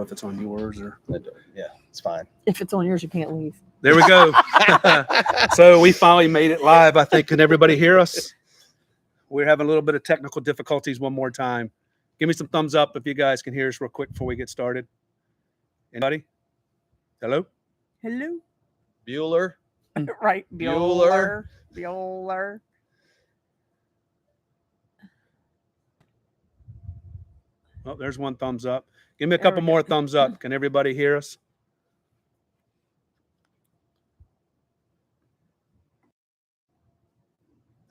if it's on yours or. Yeah, it's fine. If it's on yours, you can't leave. There we go. So we finally made it live. I think. Can everybody hear us? We're having a little bit of technical difficulties one more time. Give me some thumbs up if you guys can hear us real quick before we get started. Anybody? Hello? Hello. Bueller. Right. Bueller. Bueller. Oh, there's one thumbs up. Give me a couple more thumbs up. Can everybody hear us?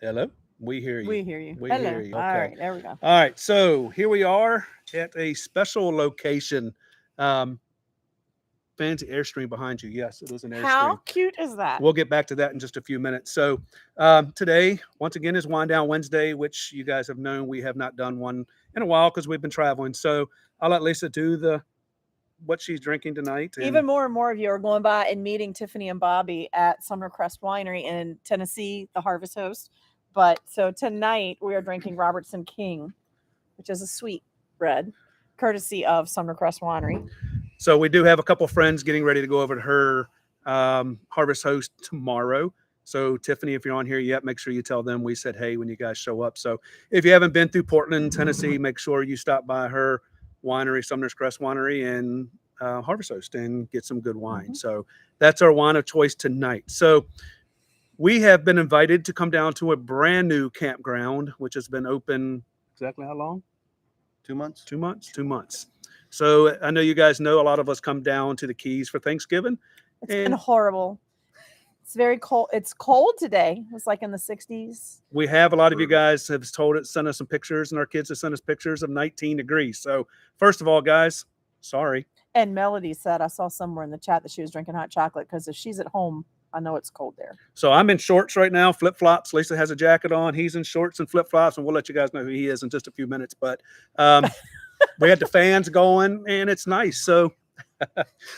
Hello? We hear you. We hear you. We Hello. hear you. Okay. All right. There we go. All right. So here we are at a special location. Fancy Airstream behind you. Yes, it is an Airstream. How cute is that? We'll get back to that in just a few minutes. So today, once again, is Wind Down Wednesday, which you guys have known we have not done one in a while because we've been traveling. So I'll let Lisa do what she's drinking tonight. Even more and more of you are going by and meeting Tiffany and Bobby at Summer Crest Winery in Tennessee, the Harvest Host. But so tonight we are drinking Robertson King, which is a sweet red, courtesy of Summer Crest Winery. So we do have a couple friends getting ready to go over to her Harvest Host tomorrow. So Tiffany, if you're on here yet, make sure you tell them we said hey when you guys show up. So if you haven't been through Portland, Tennessee, make sure you stop by her winery, Sumner's Crest Winery, and Harvest Host and get some good wine. So that's our wine of choice tonight. So we have been invited to come down to a brand new campground, which has been open exactly how long? 2 months. 2 months. 2 months. So I know you guys know a lot of us come down to the Keys for Thanksgiving. It's been horrible. It's very cold. It's cold today. It's like in the 60s. We have a lot of you guys have sent us some pictures, and our kids have sent us pictures of 19 degrees. So first of all, guys, sorry. And Melody said, I saw somewhere in the chat that she was drinking hot chocolate because if she's at home, I know it's cold there. So I'm in shorts right now, flip-flops. Lisa has a jacket on. He's in shorts and flip-flops, and we'll let you guys know who he is in just a few minutes. But we had the fans going, and it's nice. So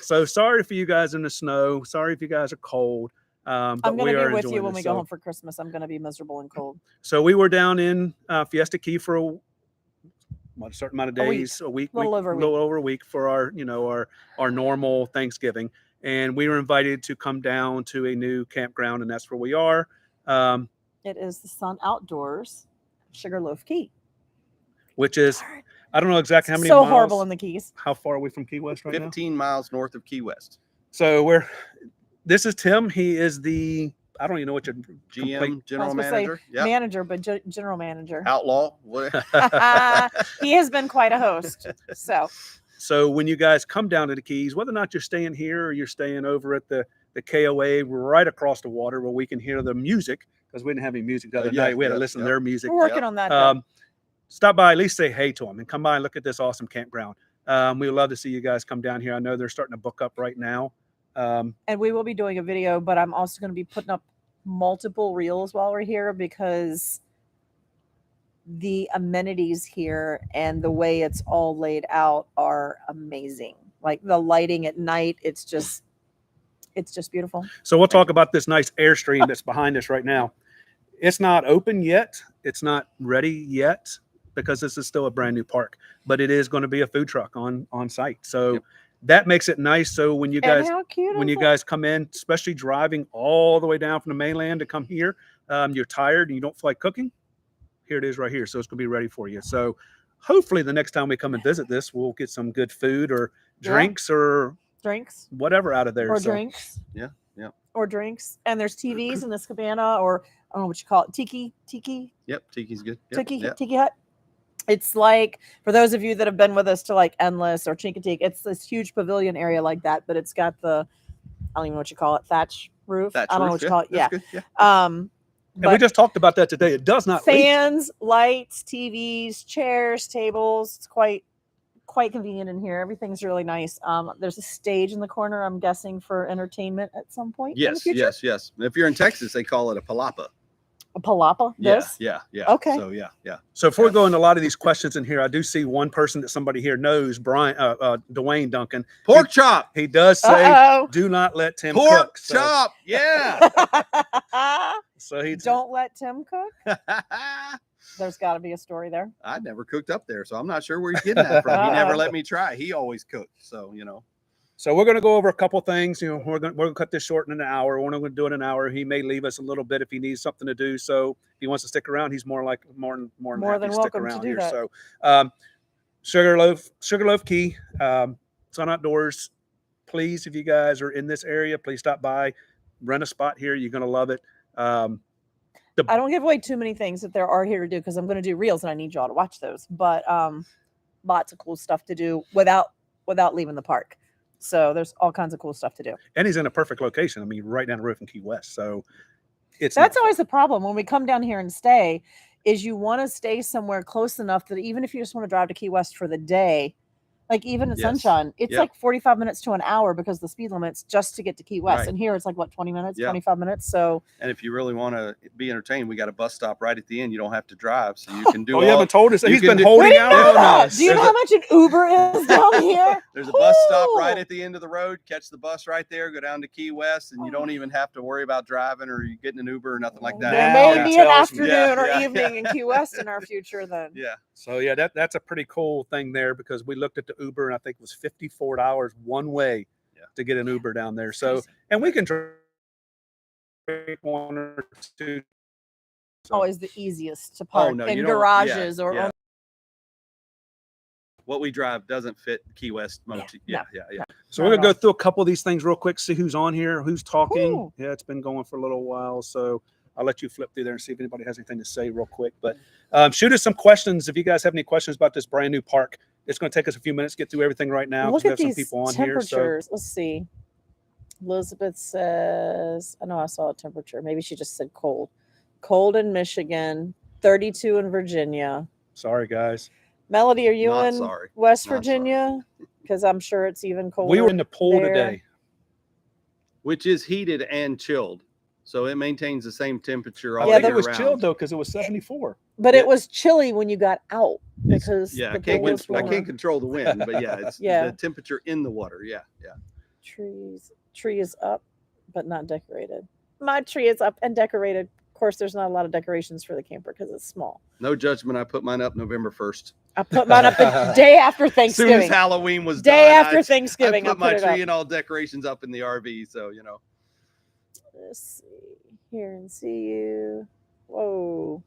sorry for you guys in the snow. Sorry if you guys are cold. But I'm going to be with you when this. we go home for Christmas. I'm going to be miserable and cold. So we were down in Fiesta Key for a certain amount of days, a week, little over a week for our normal Thanksgiving. And we were invited to come down to a new campground, and that's where we are. It is the Sun Outdoors, Sugarloaf Key. Which is, I don't know exactly how many miles. So horrible in the Keys. How far are we from Key West right 15 miles north of Key West. So this is Tim. He is I don't even know what your GM, general manager. Yep. Manager, but general manager. Outlaw. He has been quite a host. So when you guys come down to the Keys, whether or not you're staying here or you're staying over at the KOA right across the water where we can hear the music, because we didn't have any music the other night. We had to listen to their music. We're working on that. Stop by, at least say hey to them and come by and look at this awesome campground. We would love to see you guys come down here. I know they're starting to book up right now. And we will be doing a video, but I'm also going to be putting up multiple reels while we're here because the amenities here and the way it's all laid out are amazing. Like the lighting at night, it's just beautiful. So we'll talk about this nice Airstream that's behind us right now. It's not open yet. It's not ready yet because this is still a brand new park, but it is going to be a food truck on site. So that makes it nice. So when you guys come in, especially driving all the way down from the mainland to come here, you're tired and you don't feel like cooking. Here it is right here. So it's going to be ready for you. So hopefully the next time we come and visit this, we'll get some good food or drinks or whatever out of there. Drinks. Yeah. Or drinks. And there's TVs in this cabana, or I don't know what you call it. Tiki. Yep. Tiki's good. Yep. Tiki hut. It's like, for those of you that have been with us to like Endless or Chincoteague, it's this huge pavilion area like that, but it's got I don't even know what you call it, thatch roof. I don't know what you call it. Yeah. And we just talked about that today. It does not fans, lights, TVs, chairs, tables. It's quite convenient in here. Everything's really nice. There's a stage in the corner, I'm guessing, for entertainment at some point. Yes. If you're in Texas, they call it a palapa. A palapa? Yeah. Okay. So yeah. So before we go into a lot of these questions in here, I do see one person that somebody here knows, Dwayne Duncan. Pork chop. He does say, do not let Tim cook. Pork chop. Yeah. So don't let Tim cook. There's got to be a story there. I never cooked up there, so I'm not sure where he's getting that from. He never let me try. He always cooked, so you know. So we're going to go over a couple things. You know, we're going to cut this short in an hour. We're not going to do it in an hour. He may leave us a little bit if he needs something to do. So if he wants to stick around, he's more than happy than to stick welcome to around do here. that. So Sugarloaf Key, Sun Outdoors. Please, if you guys are in this area, please stop by, rent a spot here. You're going to love it. I don't give away too many things that there are here to do because I'm going to do reels and I need y'all to watch those. But lots of cool stuff to do without leaving the park. So there's all kinds of cool stuff to do. And he's in a perfect location. I mean, right down the road from Key West. So that's always the problem when we come down here and stay is you want to stay somewhere close enough that even if you just want to drive to Key West for the day, like even at Sunshine, it's like 45 minutes to an hour because the speed limit's just to get to Key West. Right. And here it's like, what, 20 minutes, 25 minutes? So, and if you really want to be entertained, we got a bus stop right at the end. You don't have to drive, so you can do you haven't told us. He's been we holding didn't know out on that. us. Do you know how much an Uber is down here? There's a bus stop right Woo! at the end of the road. Catch the bus right there, go down to Key West, and you don't even have to worry about driving or you getting an Uber or nothing like that. There Now may it be an tells me. afternoon or Yeah, evening in Key West in our future then. Yeah. So yeah, that's a pretty cool thing there because we looked at the Uber and I think it was $54 one way to get an Uber down there. So and we can drink one or two. So. Always the easiest to park no, in you don't- garages or yeah. What we drive doesn't fit Key West Yeah, motif. no. Yeah. So we're gonna go through a couple of these things real quick, see who's on here, who's talking. Cool. Yeah, it's been going for a little while, so I'll let you flip through there and see if anybody has anything to say real quick. But shoot us some questions if you guys have any questions about this brand new park. It's going to take us a few minutes to get through everything right now. Look We at have some these people on here. So temperatures. Let's see. Elizabeth says, I know I saw a temperature. Maybe she just said cold. Cold in Michigan, 32 in Virginia. sorry, guys. Melody, are you Not in sorry. West Not Virginia? Because I'm sure it's even colder. We were in the pool there. today. Which is heated and chilled. So it maintains the same temperature all I Yeah, think year it was round. chilled though because it was 74. But Yeah. it was chilly when you got out It's- because yeah, the I can't, pool was I warmer. can't control the wind, but yeah, it's Yeah. the temperature in the water. Yeah. Tree is up, but not decorated. My tree is up and decorated. Of course, there's not a lot of decorations for the camper because it's small. No judgment. I put mine up November 1st. I put mine up the day after As soon Thanksgiving. as Halloween was Day done, after I Thanksgiving, put my it tree up. and all decorations up in the RV. So, you know. Let's see. Hear and see you. Whoa.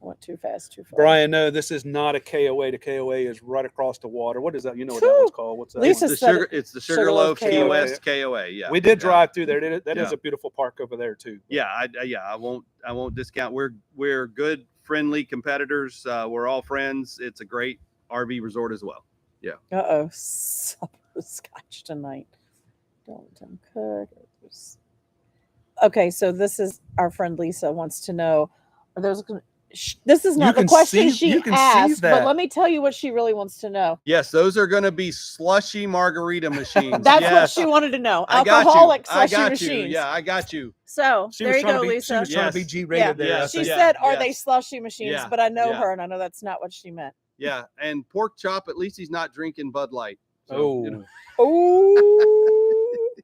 I went too fast, too far. Brian, no, this is not a KOA. The KOA is right across the water. What is that? You know what that one's called? What's that? Lisa It's the, said it's the Sugarloaf Sugarloaf Key KOA. West KOA. Yeah. We did Yeah. drive through there. That is Yeah. a beautiful park over there too. Yeah, I won't discount. We're good, friendly competitors. We're all friends. It's a great RV resort as well. Uh-oh. Supper scotch tonight. Don't cook. Okay, so this is our friend Lisa wants to know. This is not the question she asked, but let me tell you what she really wants to know. Yes, those are going to be slushy margarita machines. That's yes. what she wanted to know. I got you. Alcoholic I slushy got machines. you. Yeah, I got you. So She there was you trying go, to be, Lisa. She was trying to be Yes. G-rated Yeah. there. I She think. Yeah. said, "Are they Yes. slushy machines?" Yeah. But I know Yeah. her, and I know that's not what she meant. Yeah, and pork chop. At least he's not drinking Bud Light. So, Oh, you know, Oh.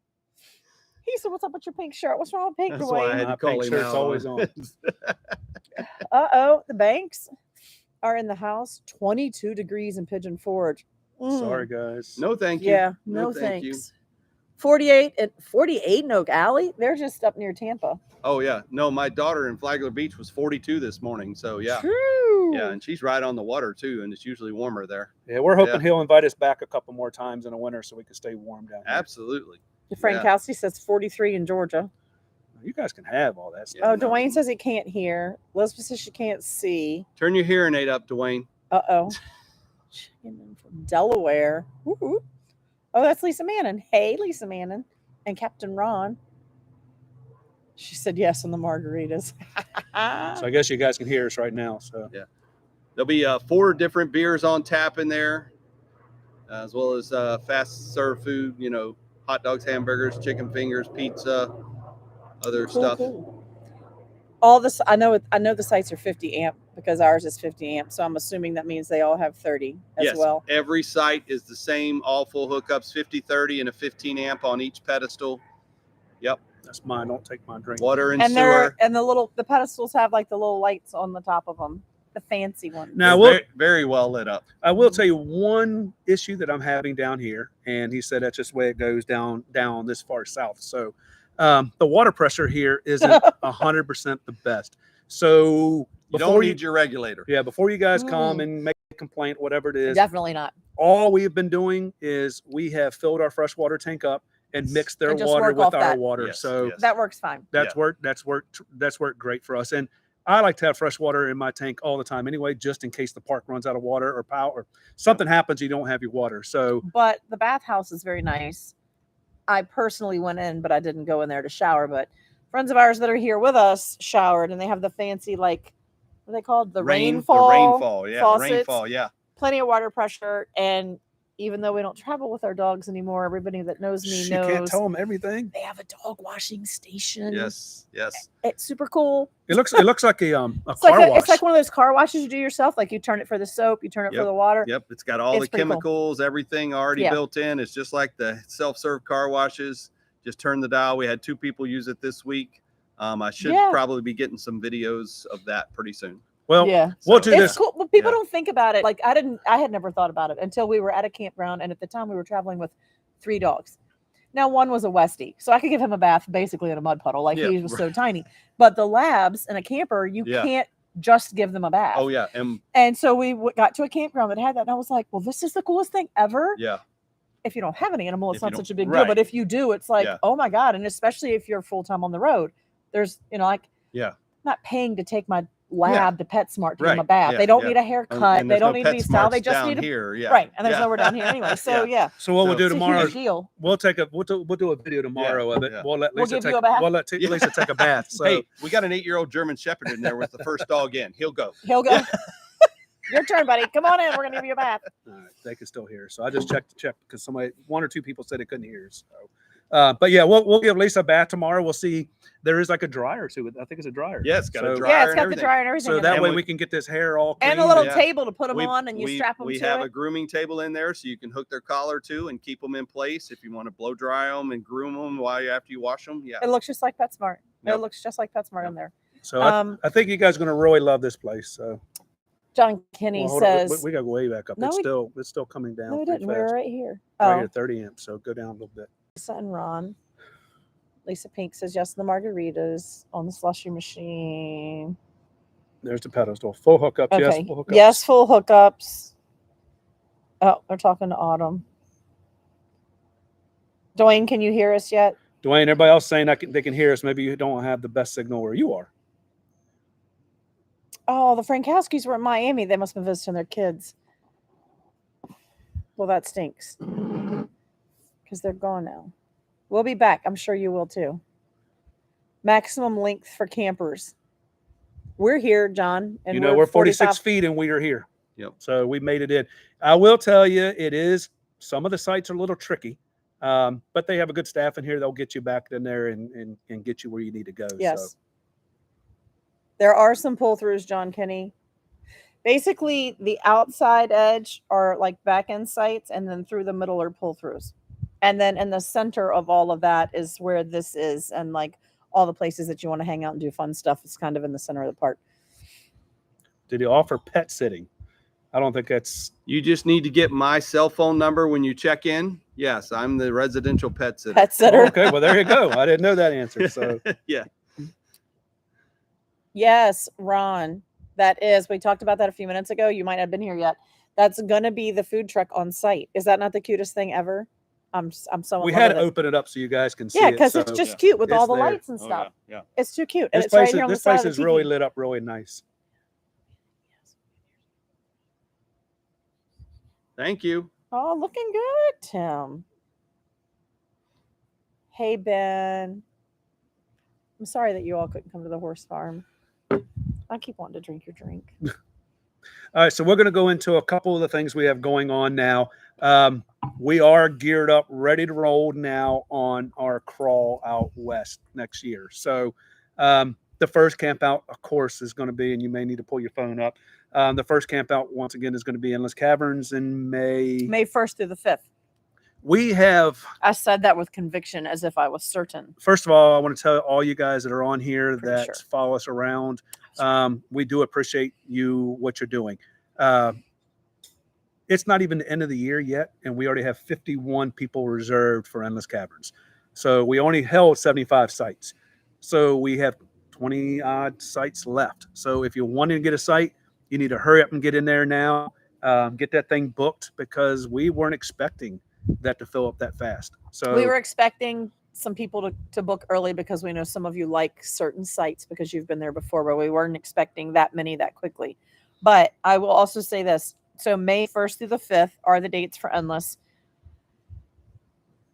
He said, "What's up with your pink shirt? What's wrong with pink, that's why I Dwayne?" had My to call pink him shirt's out. always on. Uh-oh, the Banks are in the house. 22 degrees in Pigeon Forge. sorry guys. No, thank you. Yeah, no thank you. thanks. 48 in Oak Alley. They're just up near Tampa. Oh yeah, no, my daughter in Flagler Beach was 42 this morning. So yeah, True. yeah, and she's right on the water too, and it's usually warmer there. Yeah, we're hoping Yeah. he'll invite us back a couple more times in the winter so we can stay warm down here. Absolutely. Frank Yeah. Kelsey says 43 in Georgia. You guys can have all that stuff. Yeah, Oh, no. Dwayne says he can't hear. Elizabeth says she can't see. Turn your hearing aid up, Dwayne. Uh-oh. Chicken in from Delaware. Woo-hoo. Oh, that's Lisa Mannon. Hey, Lisa Mannon. And Captain Ron. She said yes on the margaritas. So I guess you guys can hear us right now. So There'll be 4 different beers on tap in there, as well as fast serve food. You know, hot dogs, hamburgers, chicken fingers, pizza, other stuff. Cool. All this, I know the sites are 50 amp because ours is 50 amp. So I'm assuming that means they all have 30 as Yes, well. every site is the same, all full hookups, 50, 30, and a 15 amp on each pedestal. Yep, that's mine. Don't take my drink. water and And sewer. the pedestals have like the little lights on the top of them. the fancy one. Now, They're very well lit up. I will tell you one issue that I'm having down here, and he said that's just the way it goes down this far south. So the water pressure here isn't 100% the best. So You don't need your regulator. Yeah, before you guys come and make a complaint, whatever it is, Definitely not. all we have been doing is we have filled our freshwater tank up and mixed their And just water work with off our that. water. Yes, So yes. That works fine. that's worked great for us. And I like to have fresh water in my tank all the time anyway, just in case the park runs out of water or power or something happens, you don't have your water. So But the bathhouse is very nice. I personally went in, but I didn't go in there to shower. But friends of ours that are here with us showered, and they have the fancy, like, what are they called? The rainfall. The rainfall, yeah. faucets. Rainfall, yeah. Plenty of water pressure. And even though we don't travel with our dogs anymore, everybody that knows me you knows can't tell them everything. they have a dog washing station. Yes, yes. It's super cool. It looks like a It's car like wash. it's like one of those car washes you do yourself. Like you turn it for the soap, you turn it for Yep, the water. Yep, it's got all It's the pretty cool. chemicals, everything already Yeah. built in. It's just like the self-serve car washes. Just turn the dial. We had 2 people use it this week. I should probably be getting some videos of that pretty soon. Well, Yeah. we'll do It's this. cool, but people Yeah. don't think about it. Like I had never thought about it until we were at a campground, and at the time we were traveling with 3 dogs. Now one was a Westie, so I could give him a bath basically in a mud puddle, like Yeah, he was so tiny. But the labs and a camper, you Yeah. can't just give them a bath. Oh yeah, And so we got to a campground that had that, and I was like, "Well, this is the coolest thing ever." yeah, If you don't have an animal, it's If you not don't- such a big deal. right. But if you do, it's like, Yeah. oh my god! And especially if you're full time on the road, there's like, yeah. I'm not paying to take my lab to PetSmart to give them a Right. bath. Yeah, they don't yeah. need a haircut. And They there's don't no need to be styled. They PetSmarts just down need to here. Yeah. right. And there's yeah. nowhere down here anyway. So yeah, So what we'll So- do it's a tomorrow huge is deal. we'll do a video tomorrow of it. yeah. We'll let We'll Lisa give take you a bath? we'll let Yeah. Lisa take a bath. So Hey, we got an 8-year-old German Shepherd in there with the first dog in. He'll go. He'll go. Your turn, buddy. Come on in. We're gonna give you a bath. all right, they can still hear. So I just checked because one or two people said they couldn't hear. So but yeah, we'll give Lisa a bath tomorrow. We'll see. There is like a dryer to it. I think it's a dryer. Yeah, it's got a So- dryer. Yeah, it's and got the everything. dryer and everything. So in that there. way And we can get this hair all and a clean. little Yeah. table to put them on, and you strap them We to have it. a grooming table in there, so you can hook their collar to and keep them in place if you want to blow dry them and groom them after you wash them. Yeah. It looks just like PetSmart. Yep. It looks just like PetSmart Yep. in there. So I think you guys are going to really love this place. So John Kinney well, hold on. says, we got to go way back up. No, it's still coming down. "No, we pretty didn't. We were fast. right here." Right Oh, here, 30 amps. So go down a little bit. Lisa and Ron. Lisa Pink says yes to the margaritas on the slushy machine. There's the pedestal. Full hookups. Okay. Yes, full hookups. Yes, full hookups. Oh, they're talking to Autumn. Dwayne, can you hear us yet? Dwayne, everybody else saying they can hear us. Maybe you don't have the best signal where you are. Oh, the Frankowskis were in Miami. They must have been visiting their kids. Well, that stinks. Because they're gone now. We'll be back. I'm sure you will too. Maximum length for campers. We're here, John. And We're 46 45 feet and we are here. Yep. So we made it in. I will tell you, some of the sites are a little tricky, but they have a good staff in here. They'll get you back in there and get you where you need to go. Yes. So. There are some pull-throughs, John Kinney. Basically, the outside edge are like back-end sites, and then through the middle are pull-throughs. And then in the center of all of that is where this is, and like all the places that you want to hang out and do fun stuff is kind of in the center of the park. Did he offer pet sitting? I don't think that's. You just need to get my cell phone number when you check in. Yes, I'm the residential pet sitter. Pet sitter. Okay, well, there you go. I didn't know that answer. So Yeah. Yes, Ron. That is. We talked about that a few minutes ago. You might not have been here yet. That's going to be the food truck on site. Is that not the cutest thing ever? I'm so in we love had to with it. open it up so you guys can see Yeah, it. because it's So just cute with it's all the there. lights and Oh, stuff. yeah. It's too cute. And this it's right place, here on the this side place of is the really TV. lit up really nice. Thank you. Oh, looking good, Tim. Hey, Ben. I'm sorry that you all couldn't come to the horse farm. I keep wanting to drink your drink. All right, so we're going to go into a couple of the things we have going on now. We are geared up, ready to roll now on our crawl out west next year. So the first camp out, of course, is going to be, and you may need to pull your phone up. The first camp out, once again, is going to be Endless Caverns in May. May 1st through the 5th. We have, I said that with conviction as if I was certain. first of all, I want to tell all you guys that are on here Pretty that sure. follow us around. We do appreciate you, what you're doing. It's not even the end of the year yet, and we already have 51 people reserved for Endless Caverns. So we only held 75 sites. So we have 20 odd sites left. So if you're wanting to get a site, you need to hurry up and get in there now. Get that thing booked, because we weren't expecting that to fill up that fast. So We were expecting some people to book early because we know some of you like certain sites because you've been there before, but we weren't expecting that many that quickly. But I will also say this. So May 1st through the 5th are the dates for Endless.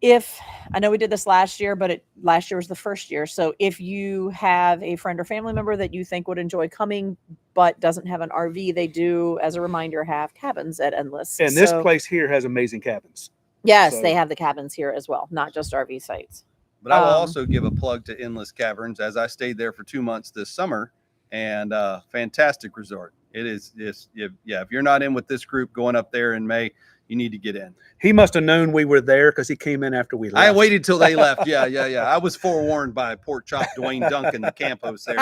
If I know we did this last year, but last year was the first year. So if you have a friend or family member that you think would enjoy coming, but doesn't have an RV, they do, as a reminder, have cabins at Endless. and this place here has amazing cabins. Yes, So- they have the cabins here as well, not just RV sites. But I will also give a plug to Endless Caverns, as I stayed there for 2 months this summer, and fantastic resort. It is. If you're not in with this group going up there in May, you need to get in. He must have known we were there because he came in after we left. I waited till they left. Yeah. I was forewarned by Pork Chop Dwayne Duncan, the camp host there,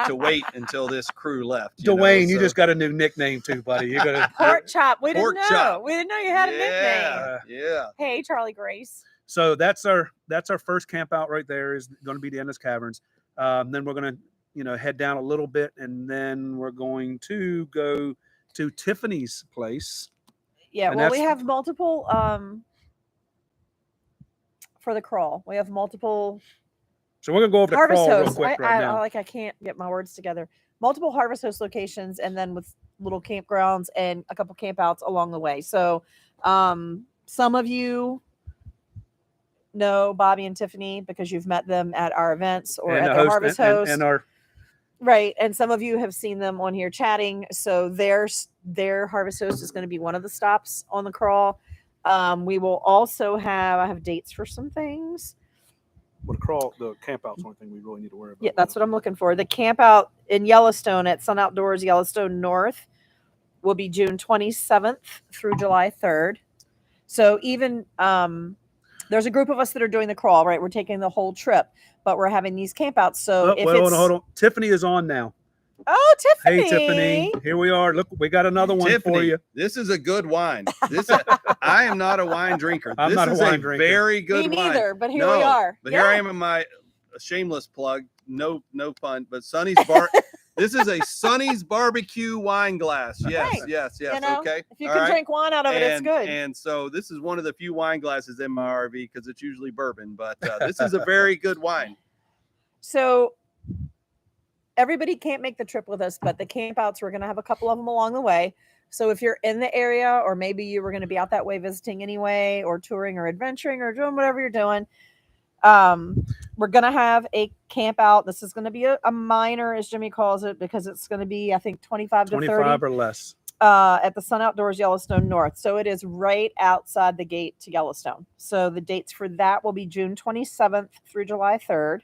to wait until this crew left. Dwayne, you so- just got a new nickname too, buddy. You're gonna Pork chop. We didn't Pork know. chop. We didn't know you had a nickname. Yeah. Hey, Charlie Grace. So that's our first camp out right there, is going to be the Endless Caverns. Then we're going to head down a little bit, and then we're going to go to Tiffany's place. Yeah, And well, we that's- have multiple for the crawl. We have multiple So we're going to go over the Harvest crawl real Host. quick right now. I can't get my words together. Multiple Harvest Host locations, and then with little campgrounds and a couple campouts along the way. So some of you know Bobby and Tiffany because you've met them at our events or And at the the Harvest Host. and our Right. And some of you have seen them on here chatting. So their Harvest Host is going to be one of the stops on the crawl. We will also I have dates for some things. the camp out's the only thing we really need to worry about. Yeah, that's what I'm looking for. The camp out in Yellowstone at Sun Outdoors Yellowstone North will be June 27th through July 3rd. So even there's a group of us that are doing the crawl, right? We're taking the whole trip, but we're having these campouts. So if it's hold on. Tiffany is on now. Oh, Tiffany. Hey, Tiffany. Here we are. Look, we got another one Tiffany, for you. this is a good wine. I am not a wine drinker. I'm this not a is wine drinker. very good Me wine. neither, but here No, we are. But here I am in my shameless plug. No pun. But Sonny's bar. This is a Sonny's barbecue wine glass. Yes, Right. yes. You know, Okay. If you All can right. drink wine out of it, it's good. And so this is one of the few wine glasses in my RV because it's usually bourbon. But this is a very good wine. So everybody can't make the trip with us, but the campouts, we're going to have a couple of them along the way. So if you're in the area, or maybe you were going to be out that way visiting anyway, or touring or adventuring or doing whatever you're doing, we're going to have a camp out. This is going to be a minor, as Jimmy calls it, because it's going to be, I think, 25 to 30 or less. at the Sun Outdoors Yellowstone North. So it is right outside the gate to Yellowstone. So the dates for that will be June 27th through July 3rd.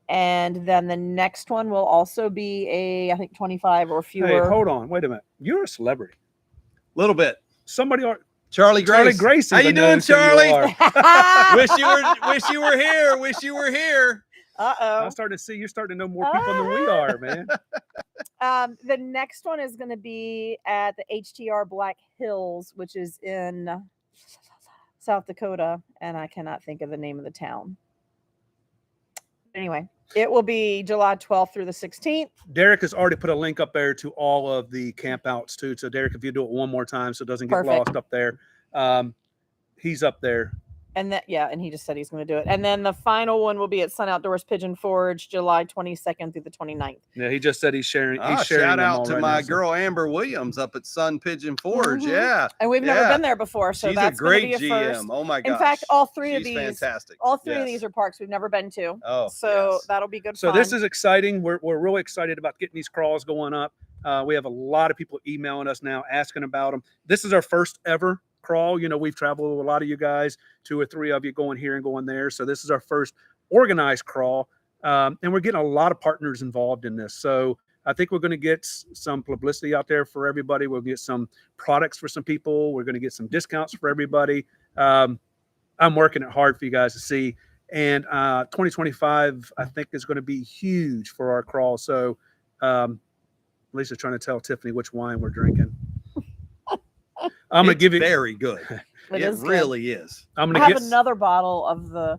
And then the next one will also be I think 25 or fewer. Hey, hold on. Wait a minute. You're a celebrity. Little bit. Somebody Charlie Grace. Grace How you even doing, knows who you Charlie? are. Wish you were here. Wish you were here. Uh-oh. I'm starting to see you're starting to know more people than we are, man. The next one is going to be at the HTR Black Hills, which is in South Dakota, and I cannot think of the name of the town. Anyway, it will be July 12th through the 16th. Derek has already put a link up there to all of the campouts too. So Derek, if you do it one more time so it doesn't get Perfect. lost up there, he's up there. And and he just said he's going to do it. And then the final one will be at Sun Outdoors Pigeon Forge, July 22nd through the 29th. Yeah, he just said he's sharing. He's sharing Shout them out all to right my now, so- girl Amber Williams up at Sun Pigeon Forge. Mhm. Yeah, And we've never Yeah. been there before, so she's a that's going to great be a first. GM. Oh my gosh! In fact, all three of She's these, fantastic. all three of Yes. these are parks we've never been to. Oh, So yes. that'll be good So fun. this is exciting. We're really excited about getting these crawls going up. We have a lot of people emailing us now asking about them. This is our first ever crawl. You know, we've traveled with a lot of you guys, 2 or 3 of you going here and going there. So this is our first organized crawl. And we're getting a lot of partners involved in this. So I think we're going to get some publicity out there for everybody. We'll get some products for some people. We're going to get some discounts for everybody. I'm working it hard for you guys to see. And 2025, I think, is going to be huge for our crawl. So Lisa's trying to tell Tiffany which wine we're drinking. I'm going to give you. very good. It is good. really is. I'm I going to have get another bottle of the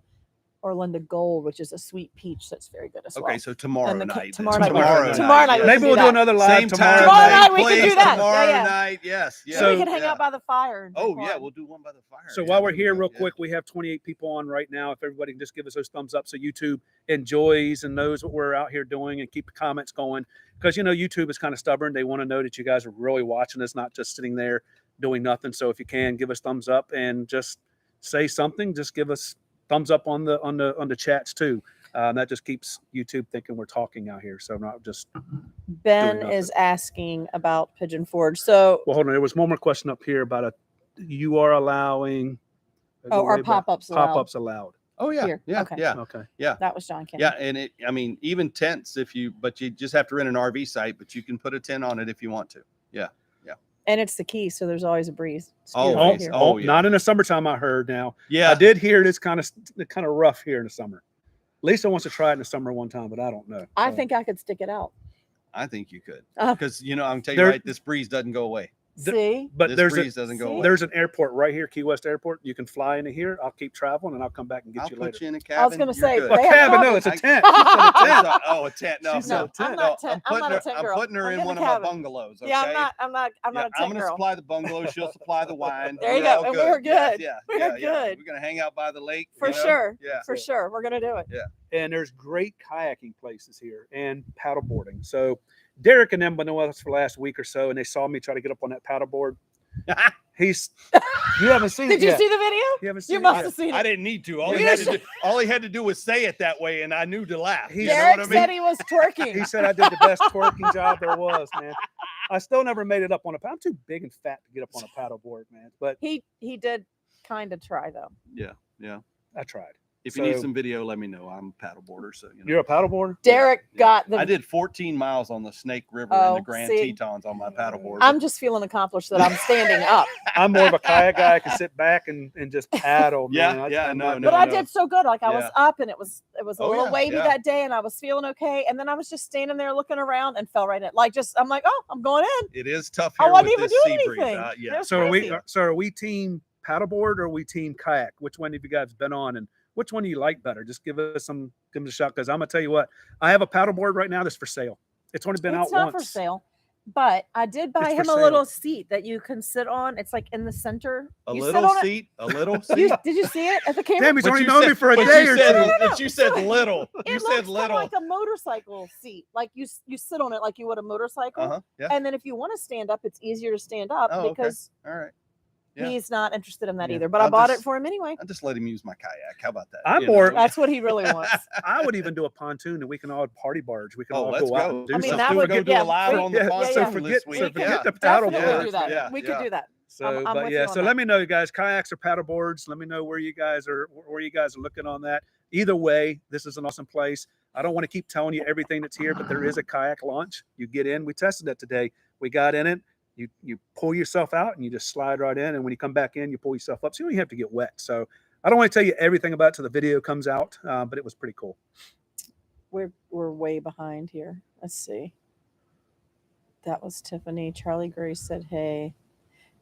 Orlando Gold, which is a sweet peach that's very good as well. Okay, so tomorrow And the night. tomorrow then. night. Tomorrow night we maybe can we'll do do that. another live Same tomorrow. time. Tomorrow same night we can place, do that. Tomorrow Yeah. night. Yes. Yes. So we can So- hang out by the fire. And Oh drink yeah, wine. we'll do one by the fire. So Yeah, while we're there here, we real go. quick, we have 28 people on right now. If everybody can just give us those thumbs up so YouTube enjoys and knows what we're out here doing, and keep the comments going. Because, YouTube is kind of stubborn. They want to know that you guys are really watching us, not just sitting there doing nothing. So if you can, give us thumbs up and just say something. Just give us thumbs up on the chats too. That just keeps YouTube thinking we're talking out here. So not just. Ben doing is asking about Pigeon Forge. So, Well, hold on. There was one more question up here about you are allowing. our pop-ups allowed. Pop-ups allowed. Oh yeah. Here. Yeah. Okay. Yeah. Okay. That was John Kennedy. Yeah, and I mean, even tents, but you just have to rent an RV site, but you can put a tent on it if you want to. Yeah. And it's the key, so there's always a breeze. It's Always. beautiful here. Oh, yeah. Not in the summertime. I heard now. Yeah. I did hear it's kind of rough here in the summer. Lisa wants to try it in the summer one time, but I don't know. I So, think I could stick it out. I think you could. Uh, Because, I'm telling you There- right, this breeze doesn't go away. See? but This there's breeze doesn't go see? away. there's an airport right here, Key West Airport. You can fly into here. I'll keep traveling, and I'll come back and get I'll you put later. you in a cabin. I was going to you're say, good. they have Cabin? No, cabins. it's a I- tent. Oh, a tent. No, She No, said no. a tent. I'm not tent. I'm not a tent I'm girl. putting her I'm in in one a of my cabin. bungalows. Okay? Yeah, I'm not a Yeah, tent I'm gonna girl. supply the bungalow. She'll supply the wine. There you We're go, all and we're Yes, good. Yeah, We're yeah. good. We're gonna hang out by the lake. For sure. Yeah. For sure. We're going to do it. And there's great kayaking places here and paddleboarding. So Derek and them been with us for the last week or so, and they saw me try to get up on that paddleboard. You haven't seen it Did you yet. see the video? You haven't seen You it must yet. have seen I it. didn't need to. All You he, had to should- do, all he had to do was say it that way, and I knew to laugh. He- You know Derek what I said mean? he was twerking. He said I did the best twerking job there was, man. I still never made it up on a. I'm too big and fat to get up on a paddleboard, man. But He did kind of try, though. Yeah. I tried. If you need So- some video, let me know. I'm a paddleboarder, so You're a paddleboarder? Derek got the. I did 14 miles on the Snake River Oh, and the Grand see? Tetons on my paddleboard. I'm just feeling accomplished that I'm standing up. I'm more of a kayak guy. I can sit back and just paddle. Yeah, man. yeah, I'm no, not- no, But I no. did so good. Like I was Yeah. up and it was a Oh, little yeah, wavy yeah. that day and I was feeling okay. And then I was just standing there looking around and fell right in. I'm like, oh, I'm going in. It is tough I here wasn't with even this doing sea breeze. anything. Yeah. Yes. So crazy. are we team paddleboard or are we team kayak? Which one have you guys been on, and which one do you like better? Just give us a shot, because I'm gonna tell you what, I have a paddleboard right now that's for sale. It's only been It's out not once. for sale. But I did buy It's for him a sale. little seat that you can sit on. It's like in the center. A You sit little on it- seat, a little You, seat. did you see it at the camera? Damn, he's But only you known me said- for a but day you or said- two. But you said little. You It said looks kind little. of like a motorcycle seat. Like you sit on it like you would a motorcycle. Uh-huh. Yeah. And then if you want to stand up, it's easier to stand up Oh, okay. because All right. Yeah. he's not interested in that Yeah. either. But I I'll bought just- it for him anyway. I just let him use my kayak. How about that? I'm You more- know? That's what he really wants. I would even do a pontoon, and we can all party barge. We can Oh, all let's go out go. and do I mean, something. that Let's would go be- do yeah, a live we- on the yeah, pontoon so this forget- week. so We could forget the definitely paddleboard. do that. Yeah, We could yeah. do that. So, I'm but with yeah, you on so that. let me know, you guys, kayaks or paddleboards. Let me know where you guys are looking on that. Either way, this is an awesome place. I don't want to keep telling you everything that's here, but there is a kayak launch. You get in. We tested it today. We got in it. You pull yourself out and you just slide right in. And when you come back in, you pull yourself up. So you don't even have to get wet. So I don't want to tell you everything about it till the video comes out, but it was pretty cool. We're way behind here. Let's see. That was Tiffany. Charlie Gray said, hey.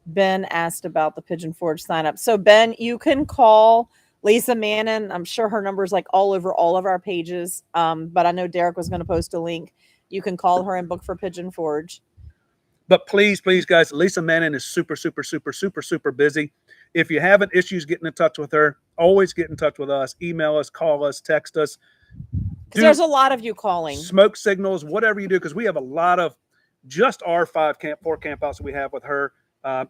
Ben asked about the Pigeon Forge sign up. So Ben, you can call Lisa Mannon. I'm sure her number is like all over all of our pages. But I know Derek was going to post a link. You can call her and book for Pigeon Forge. But please, guys, Lisa Mannon is super, super, super, super, super busy. If you having issues getting in touch with her, always get in touch with us. Email us, call us, text us. Because there's a lot of you calling. Smoke signals, whatever you do, because we have a lot of just our four campouts that we have with her.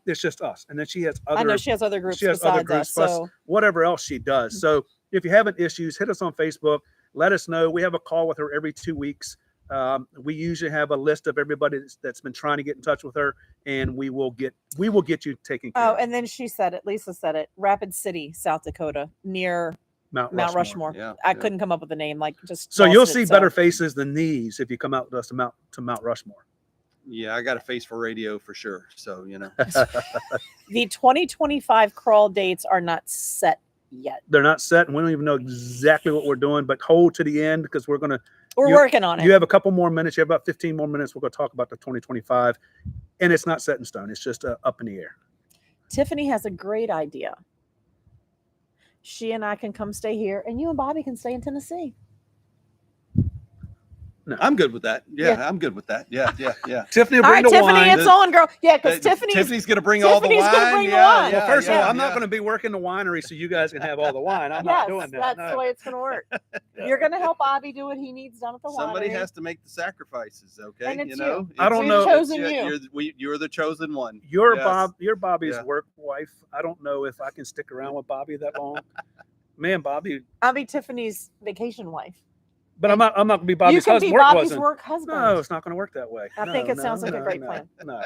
It's just us, and then she has other. I know she has other groups she has besides other groups us. plus So whatever else she does. So if you're having issues, hit us on Facebook. Let us know. We have a call with her every 2 weeks. We usually have a list of everybody that's been trying to get in touch with her, and we will get you taken care of. and then she said it. Lisa said it. Rapid City, South Dakota, near Mount Mount Rushmore. Rushmore. Yeah, I yeah. couldn't come up with a name. Like just. So you'll lost see it, better faces than these if you come out with us to Mount Rushmore. Yeah, I got a face for radio for sure. So, The 2025 crawl dates are not set yet. They're not set, and we don't even know exactly what we're doing. But hold to the end because we're We're working on it. You have a couple more minutes. You have about 15 more minutes. We're going to talk about the 2025, and it's not set in stone. It's just up in the air. Tiffany has a great idea. She and I can come stay here, and you and Bobby can stay in Tennessee. No. I'm good with that. Yeah, Yeah. I'm good with that. Yeah. Tiffany will All bring right, the Tiffany, wine. it's on, girl. Yeah, because Tiffany's going to bring all the wine. Tiffany's gonna bring the Yeah, wine. Well, first of all, I'm not yeah. going to be working the winery so you guys can have all the wine. I'm yes, not doing that. that's No. the way it's going to work. You're going to help Bobby do what he needs done at the Somebody winery. has to make the sacrifices, okay? And it's you know, you. I don't We've know. chosen You're the chosen one. You're Yes. You're Bobby's Yeah. work wife. I don't know if I can stick around with Bobby that long. Man, Bobby. I'll be Tiffany's vacation wife. But I'm not going to be Bobby's you can husband. be Work Bobby's wasn't. work husband. No, it's not going to work that way. I think it sounds like a great plan. No.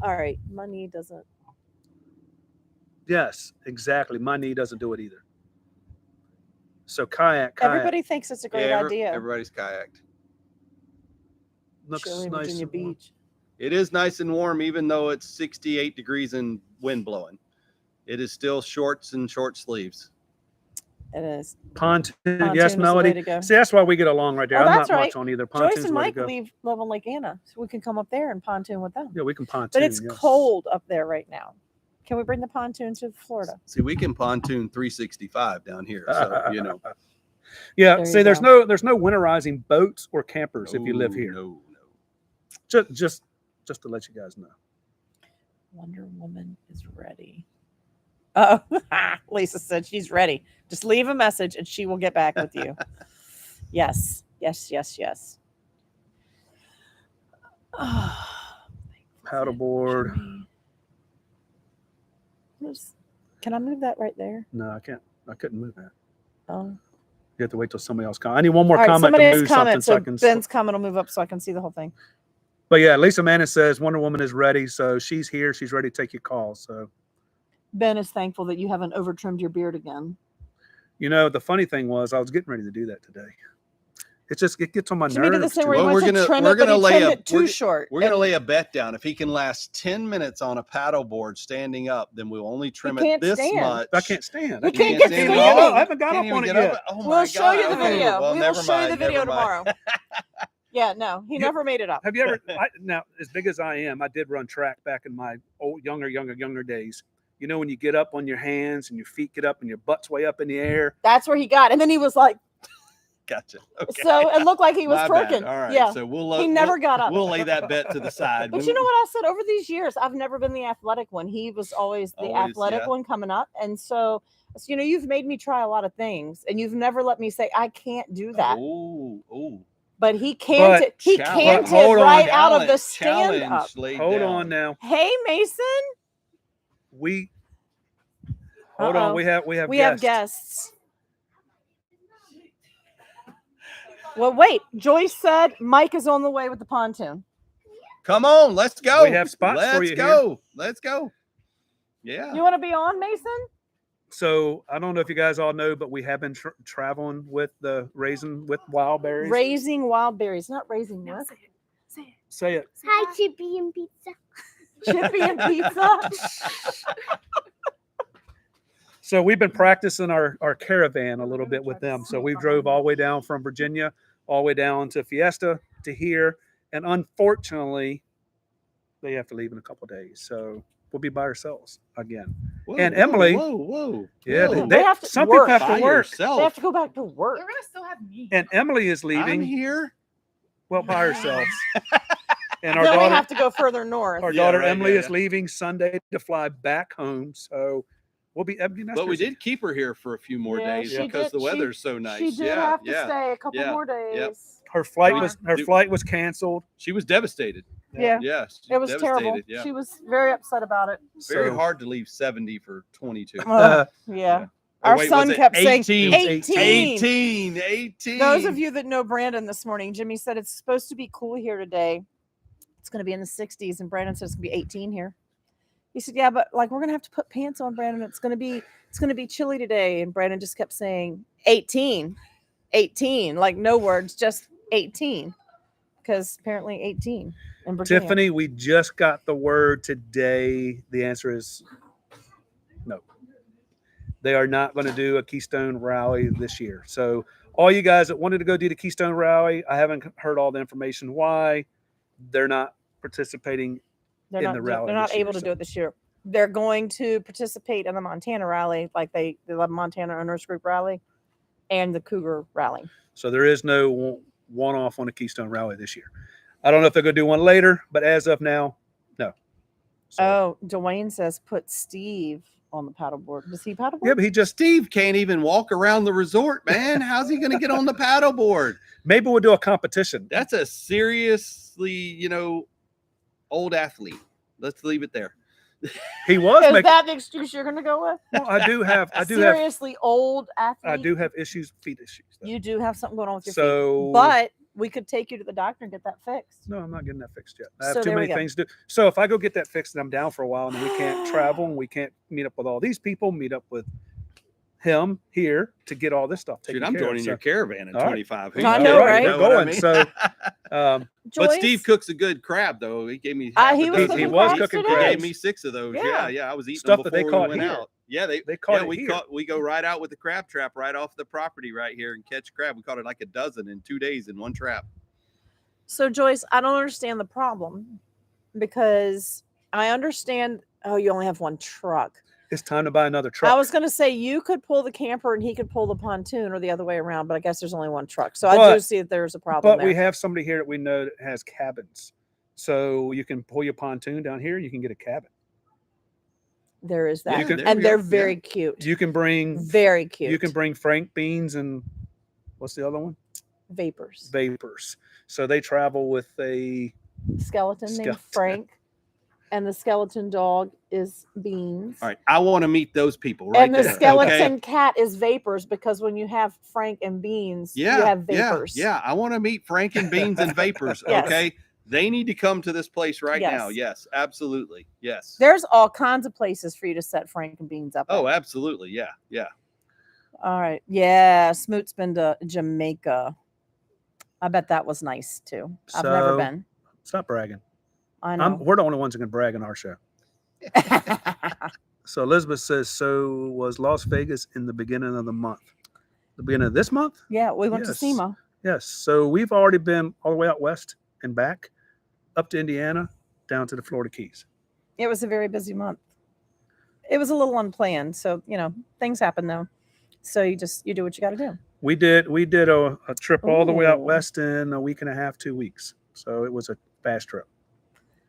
All right, money doesn't. Yes, exactly. My knee doesn't do it either. So kayak. Everybody thinks it's a great idea. Everybody's kayaked. Looks Chilly, nice. Virginia Beach. It is nice and warm, even though it's 68 degrees and wind blowing. It is still shorts and short sleeves. It is. Pontoon. Pontoon Yes, is the Melody. way to go. See, that's why we get along right there. Oh, I'm that's not right. much on either. Pontoon's Joyce and the way to Mike go. live on Lake Anna, so we can come up there and pontoon with them. Yeah, we can pontoon. But it's yes. cold up there right now. Can we bring the pontoon to Florida? See, we can pontoon 365 down here. So, you know. Yeah, There see, you there's go. no winterizing boats or campers if you live here. No. Just to let you guys know. Wonder Woman is ready. Oh, Lisa said she's ready. Just leave a message and she will get back with you. Yes. Paddleboard. Can I move that right there? No, I can't. I couldn't move that. Oh. You have to wait till somebody else comes. I need one more All right, comment somebody to has move something comment, so I so can. Ben's comment will move up so I can see the whole thing. But yeah, Lisa Manning says Wonder Woman is ready, so she's here. She's ready to take your call. So Ben is thankful that you haven't over trimmed your beard again. you know, the funny thing was I was getting ready to do that today. It gets on my Jimmy did the nerves. same where he Well, wants we're to gonna- trim we're it, but gonna he lay trimmed a- it too short. We're going to lay a bet down. If he can last 10 minutes on a paddleboard standing up, then we'll only trim it can't this stand. much. I can't stand. You I can't get stand standing. I haven't got Can't up even on it get yet. up. Oh my We'll show you the God. video. Well, We will never show you mind, the video never mind. tomorrow. Yeah, no, he never made it up. Have you ever? Now, as big as I am, I did run track back in my old, younger days. You know, when you get up on your hands and your feet get up and your butt's way up in the air. That's where he got. And then he was like, Gotcha. Okay. so it looked like he was My bad. twerking. All right. Yeah. So He never got up. We'll lay that bet to the side. But you know what I said? Over these years, I've never been the athletic one. He was always the Always, athletic yeah. one coming up. And so, you know, you've made me try a lot of things and you've never let me say, I can't do that. Oh. But he canted, he Challenge. canted Hold on. right out of the stand Challenge up. laid Hold down. on now. Hey, Mason. Hold on. We have We have guests. Well, wait. Joyce said Mike is on the way with the pontoon. Come on, let's go. We have spots let's for you go. Let's go. Yeah. You want to be on, Mason? So I don't know if you guys all know, but we have been traveling with the Raising with Wild Berries. Raising wild berries, not raising what? Say it. Hi, Chippy and Pizza. Chippy and pizza. So we've been practicing our caravan a little bit with them. So we drove all the way down from Virginia, all the way down to Fiesta to here. And unfortunately, they have to leave in a couple of days. So we'll be by ourselves again. Whoa, And whoa, Emily- Whoa. Yeah, Whoa. They have to some work. people have By to work. yourself. They have to go back to work. You're gonna still have me. And Emily is I'm leaving, here. well, by herself. And our Then we daughter, have to go further north. our Yeah, daughter right, Emily yeah, is yeah. leaving Sunday to fly back home. So we'll be. But we did keep her here for a few more Yeah, days she because did. the weather's so nice. She did yeah, have to yeah. stay a couple yeah, more days. yep. Her flight Darn. was canceled. She was devastated. Yeah. Yeah. she's It was terrible. devastated, Yeah. She was very upset about it. Very So- hard to leave 70 for 22. Yeah. Or Our wait, son was it kept saying 18. 18. Those of you that know Brandon this morning, Jimmy said it's supposed to be cool here today. It's going to be in the 60s, and Brandon says it's going to be 18 here. He said, "Yeah, but like we're going to have to put pants on, Brandon. It's going to be chilly today." And Brandon just kept saying 18, like no words, just 18, because apparently 18 in Virginia. Tiffany, we just got the word today. The answer is no. They are not going to do a Keystone Rally this year. So all you guys that wanted to go do the Keystone Rally, I haven't heard all the information why they're not participating. They're in not the rally they're not this year, able to so- do it this year. They're going to participate in the Montana rally, like the Montana Owners Group rally and the Cougar rally. So there is no one-off on the Keystone Rally this year. I don't know if they're going to do one later, but as of now, no. So, Oh, Dwayne says put Steve on the paddleboard. Does he paddleboard? yeah, but he just Steve can't even walk around the resort, man. How's he going to get on the paddleboard? maybe we'll do a competition. That's a seriously, old athlete. Let's leave it there. He was Is making. that the excuse you're going to go with? Well, I do have Seriously old athlete. issues, feet issues. though. You do have something going on with your So- feet. But we could take you to the doctor and get that fixed. No, I'm not getting that fixed yet. I have So too there we many go. things to do. So if I go get that fixed and I'm down for a while and we can't travel and we can't meet up with all these people, meet up with him here to get all this stuff taken Dude, I'm care of. joining So- your caravan at All right. 25. I know, All right? We're You know what I going. mean? So, but Joyce? Steve cooks a good crab, though. He gave me. Ah, half he a was dozen. He cooking was crabs cooking today. He crabs. gave me 6 of those. Yeah. Yeah, I was eating Stuff them that before they caught we went here. out. Yeah, they caught it we here. we go right out with the crab trap right off the property right here and catch crab. We caught it like a dozen in 2 days in one trap. So Joyce, I don't understand the problem because I understand. Oh, you only have one truck. It's time to buy another truck. I was going to say you could pull the camper and he could pull the pontoon or the other way around, but I guess there's only one truck. So I do But- see that there's a problem but there. we have somebody here that we know that has cabins. So you can pull your pontoon down here. You can get a cabin. There is that. You can- and we they're go. very cute. You can bring Very cute. You can bring Frank Beans and what's the other one? Vapors. Vapors. So they travel with a Skeleton named Skeleton. Frank. And the skeleton dog is Beans. All right, I want to meet those people right and the there. skeleton Okay? cat is Vapors because when you have Frank and Beans, Yeah, you have Vapors. Yeah, I want to meet Frank and Beans and Vapors. Yes. Okay, they need to come to this place right now. Yes. Yes, absolutely. Yes. There's all kinds of places for you to set Frank and Beans up. Oh, at. absolutely. Yeah, yeah. All right. Yeah. Smoot's been to Jamaica. I bet that was nice too. I've never So- been. Stop bragging. I know. We're the only ones who can brag on our show. So Elizabeth says, so was Las Vegas in the beginning of the month? The beginning of this month? yeah, we went Yes. to SEMA. Yes. So we've already been all the way out west and back up to Indiana, down to the Florida Keys. It was a very busy month. It was a little unplanned, so things happen though. So you do what you got to do. We did a trip all the way out Ooh. west in a week and a half, 2 weeks. So it was a fast trip.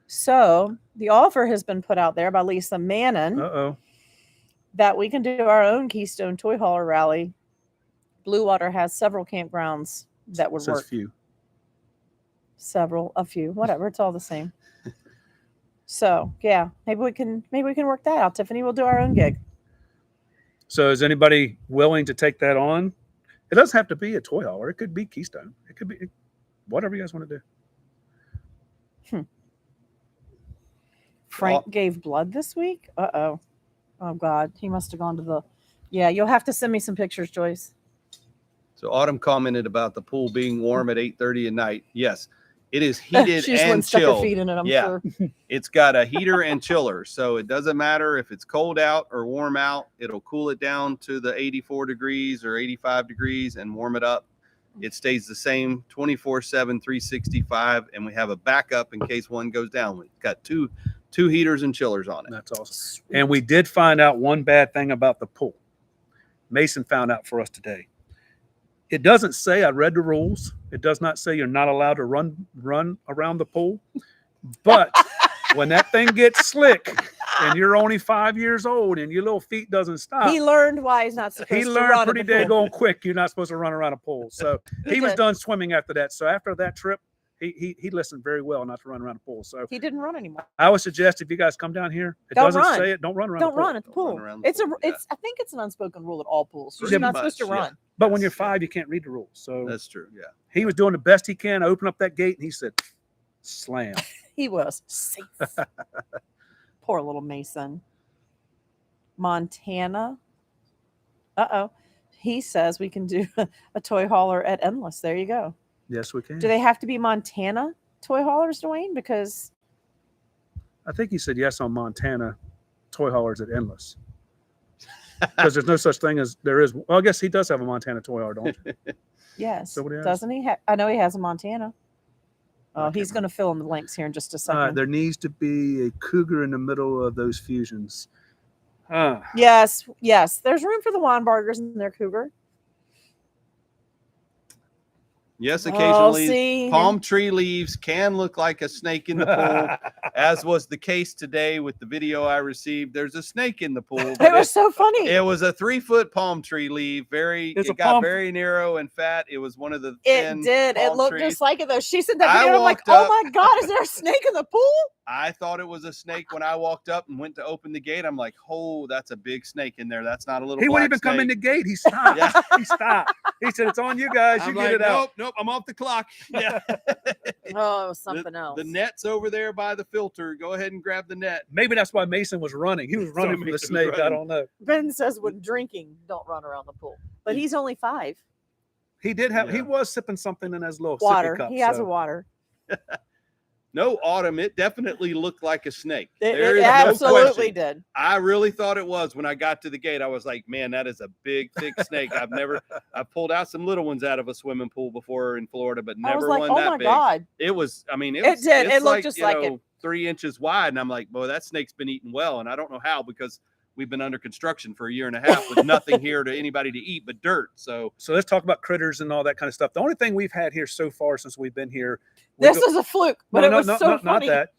So the offer has been put out there by Lisa Mannon Uh-oh. that we can do our own Keystone Toy Hauler Rally. Blue Water has several campgrounds that would Says work. few. A few, whatever. It's all the same. So yeah, maybe we can work that out. Tiffany, we'll do our own gig. So is anybody willing to take that on? It doesn't have to be a toy hauler. It could be Keystone. It could be whatever you guys want to do. Frank gave blood this week. Oh God, he must have gone to the. Yeah, you'll have to send me some pictures, Joyce. So Autumn commented about the pool being warm at 8:30 at night. Yes, it is heated She just went and and stuck her chilled. feet in it. I'm Yeah. sure. It's got a heater and chiller, so it doesn't matter if it's cold out or warm out. It'll cool it down to the 84 degrees or 85 degrees and warm it up. It stays the same 24/7, 365, and we have a backup in case one goes down. We've got two heaters and chillers on it. That's awesome. And we did find out one bad thing about the pool. Mason found out for us today. It doesn't say, I read the rules. It does not say you're not allowed to run around the pool. But when that thing gets slick and you're only 5 years old and your little feet doesn't stop, He learned why he's not supposed he to learned run pretty at the pool. daggone quick. You're not supposed to run around a pool. So he was did. done swimming after that. So after that trip, he listened very well not to run around a pool. So He didn't run anymore. I would suggest if you guys come down here, it Don't doesn't run. say it. Don't run around. Don't the pool. run at the Don't run pool. around the It's a. pool, yeah. It's. I think it's an unspoken rule at all pools. You're Pretty not much, supposed to yeah. run. But when you're Yes, 5, you can't read the rules. So That's true. Yeah. he was doing the best he can. Open up that gate, and he said, "Slam." He was safe. Poor little Mason. Montana. He says we can do a toy hauler at Endless. There you go. Yes, we can. Do they have to be Montana toy haulers, Dwayne? Because I think he said yes on Montana toy haulers at Endless. because there's no such thing as there is. Well, I guess he does have a Montana toy yard, don't you? Yes. So what he has? Doesn't he? I know he has a Montana. I Oh, can't he's going to fill in the blanks here in just a second. There needs to be a cougar in the middle of those fusions. Yes. There's room for the Weinbergers in their cougar. Yes, Oh, occasionally see? palm tree leaves can look like a snake in the pool, as was the case today with the video I received. There's a snake in the pool. It but was so funny. It was a 3-foot palm tree leaf. It got very narrow and fat. It was one of the It did. It looked trees. just like it though. She said that I video. I'm like, walked oh up- my God, is there a snake in the pool? I thought it was a snake when I walked up and went to open the gate. I'm like, oh, that's a big snake in there. That's not a little He wouldn't even black come in snake. the gate. He stopped. Yeah. He stopped. He said, "It's on you guys. You I'm get like, it out." nope, I'm off the clock. Yeah. Oh, it was something else. The net's over there by the filter. Go ahead and grab the net. Maybe that's why Mason was running. He was running from the Mason was snake. I running. don't know. Ben says when drinking, don't run around the pool. But he's only 5. He did have. He Yeah. was sipping something in his little Water. sippy cup. He has so. a water. No, Autumn, it definitely looked like a snake. It, There it is no absolutely question. did. I really thought it was when I got to the gate. I was like, man, that is a big, thick snake. I pulled out some little ones out of a swimming pool before in Florida, but I was never like, one oh that my big. God. It was, I mean, It was, did. it's It looked just you like know, it. 3 inches wide. And I'm like, boy, that snake's been eating well. And I don't know how, because we've been under construction for 1.5 years with nothing here to anybody to eat but dirt. So let's talk about critters and all that kind of stuff. The only thing we've had here so far since we've been here. we This go- is a fluke, but No, it no, was no, so not funny. that.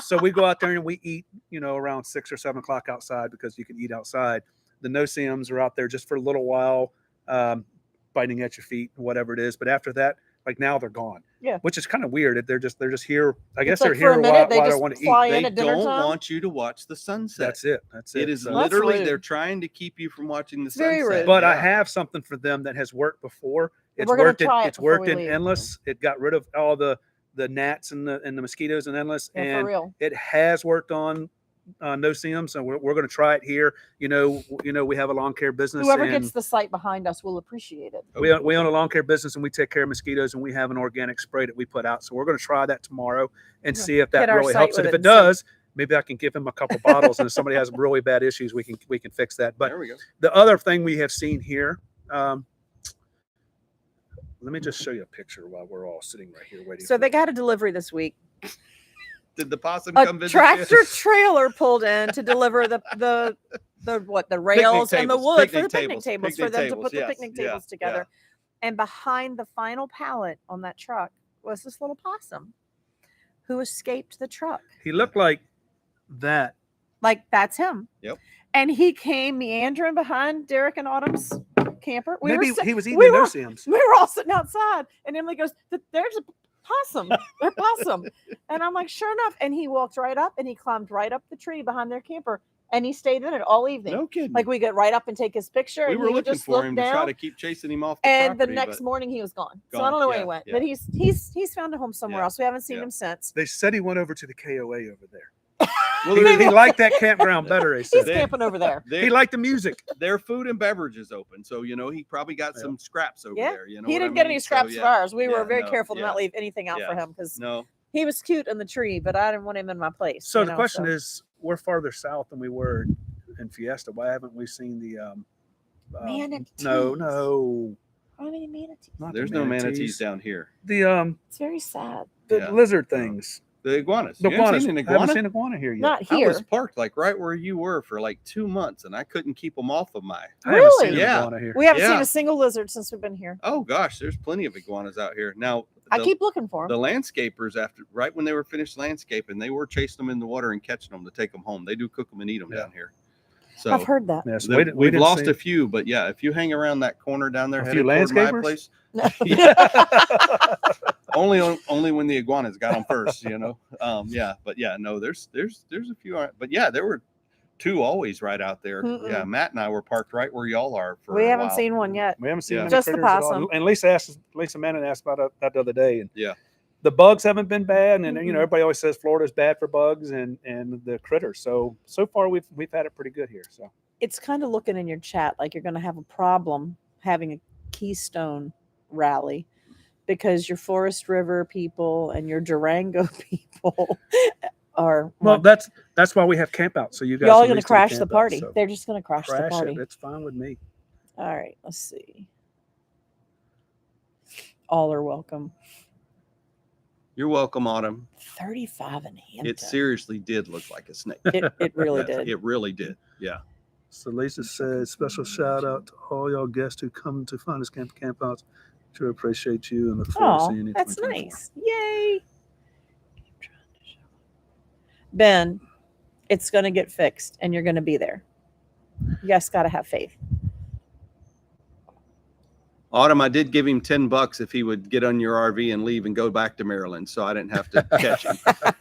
So we go out there and we eat, around 6 or 7 o'clock outside because you can eat outside. The no-see-ums are out there just for a little while, biting at your feet, whatever it is. But after that, like now they're gone. Yeah. Which is kind of weird. They're just here. I guess It's like they're for a here minute, while they they just want to eat. fly in they at dinner don't time? want you to watch the sunset. That's it. That's it. It is So- That's literally, rude. they're trying to keep you from watching the It's very sunset. rude. But I Yeah. have something for them that has worked before. It's We're gonna worked. try it It's before worked we in leave. Endless. It got rid of all the gnats and the mosquitoes in Endless, Yeah, for and real. it has worked on no-see-ums. So we're going to try it here. We have a lawn care business. Whoever and gets the site behind us will appreciate it. we own a lawn care business and we take care of mosquitoes, and we have an organic spray that we put out. So we're going to try that tomorrow and Yeah. see if Hit that our really site helps. And with if it it and see. does, maybe I can give him a couple bottles. And if somebody has really bad issues, we can fix that. But There we go. the other thing we have seen here, let me just show you a picture while we're all sitting right here waiting. So for they it. got a delivery this week. Did the possum A come visit tractor you? trailer pulled in to deliver the rails and the tables, wood for the picnic picnic tables, tables for picnic them to tables, put the yes, picnic yeah, tables together. And behind the final pallet on that truck was this little possum who escaped the truck. He looked like that. Like that's him. Yep. And he came meandering behind Derek and Autumn's camper. Maybe were he was eating we the were- no-see-ums. we were all sitting outside, and Emily goes, "There's a possum, a possum," and I'm like, "Sure enough." And he walked right up, and he climbed right up the tree behind their camper, and he stayed in it all evening. No kidding. Like we get right up and take his picture, we and were he would looking just for look him down. to try to keep chasing him off the And the property, next but morning he was gone. So I Gone, don't know where yeah, he went, yeah. but he's found a home somewhere Yeah, else. We haven't seen yeah. him since. They said he went over to the KOA over there. well, He, there- he liked that campground better. He He's said They- camping over there. he liked the music. their food and beverage is open, so he probably got Yeah. some scraps over Yeah. there. You know, He what I didn't get mean? any So, scraps yeah. of ours. We were Yeah, very no, careful to yeah. not leave anything out for Yeah. him because No, he was cute in the tree, but I didn't want him in my place. So you the know, question so. is, we're farther south than we were in Fiesta. Why haven't we seen the Manatees. No, How many manatees? not the there's no manatees down here. The It's very sad. Yeah. lizard things. The iguanas. The You haven't iguanas. seen an I haven't iguana? seen iguana here yet. Not I here. was parked like right where you were for like 2 months, and I couldn't keep them off of my. I haven't seen Really? an Yeah. iguana here. We haven't seen Yeah. a single lizard since we've been here. Oh gosh, there's plenty of iguanas out here now. I keep looking for The them. landscapers, right when they were finished landscaping, they were chasing them in the water and catching them to take them home. They do cook them and eat them Yeah. down here. So I've heard that. Yes, the- we we've didn't lost see- a few, but yeah, if you hang around that corner down there, A headed few toward my landscapers? place, only when the iguanas got them first, Yeah, but yeah, no, there's a few, but yeah, there were 2 always right out there. Mm-mm. Yeah, Matt and I were parked right where y'all are. For We a haven't while. seen one yet. We haven't seen Yeah. any Just the critters at all. possum. And Lisa Manning asked about that the other day. And Yeah. the bugs haven't been bad, and Mm-mm. everybody always says Florida's bad for bugs and the critters. So far we've had it pretty good here. So It's kind of looking in your chat like you're going to have a problem having a Keystone rally because your Forest River people and your Durango people or Well, that's why we have campouts. So you guys y'all are at going to least do crash the campouts, party. so They're just going to crash the crash party. it. It's fine with me. All right, let's see. All are welcome. You're welcome, Autumn. 35 in Hampton. It seriously did look like a snake. It really Yes, did. It really did. Yeah. So Lisa says, special shout out to all y'all guests who come to FindUs Campouts. Sure appreciate you and look forward to Oh, seeing you in that's 2024. nice. Yay. Ben, it's going to get fixed and you're going to be there. You guys got to have faith. Autumn, I did give him $10 if he would get on your RV and leave and go back to Maryland, so I didn't have to catch him.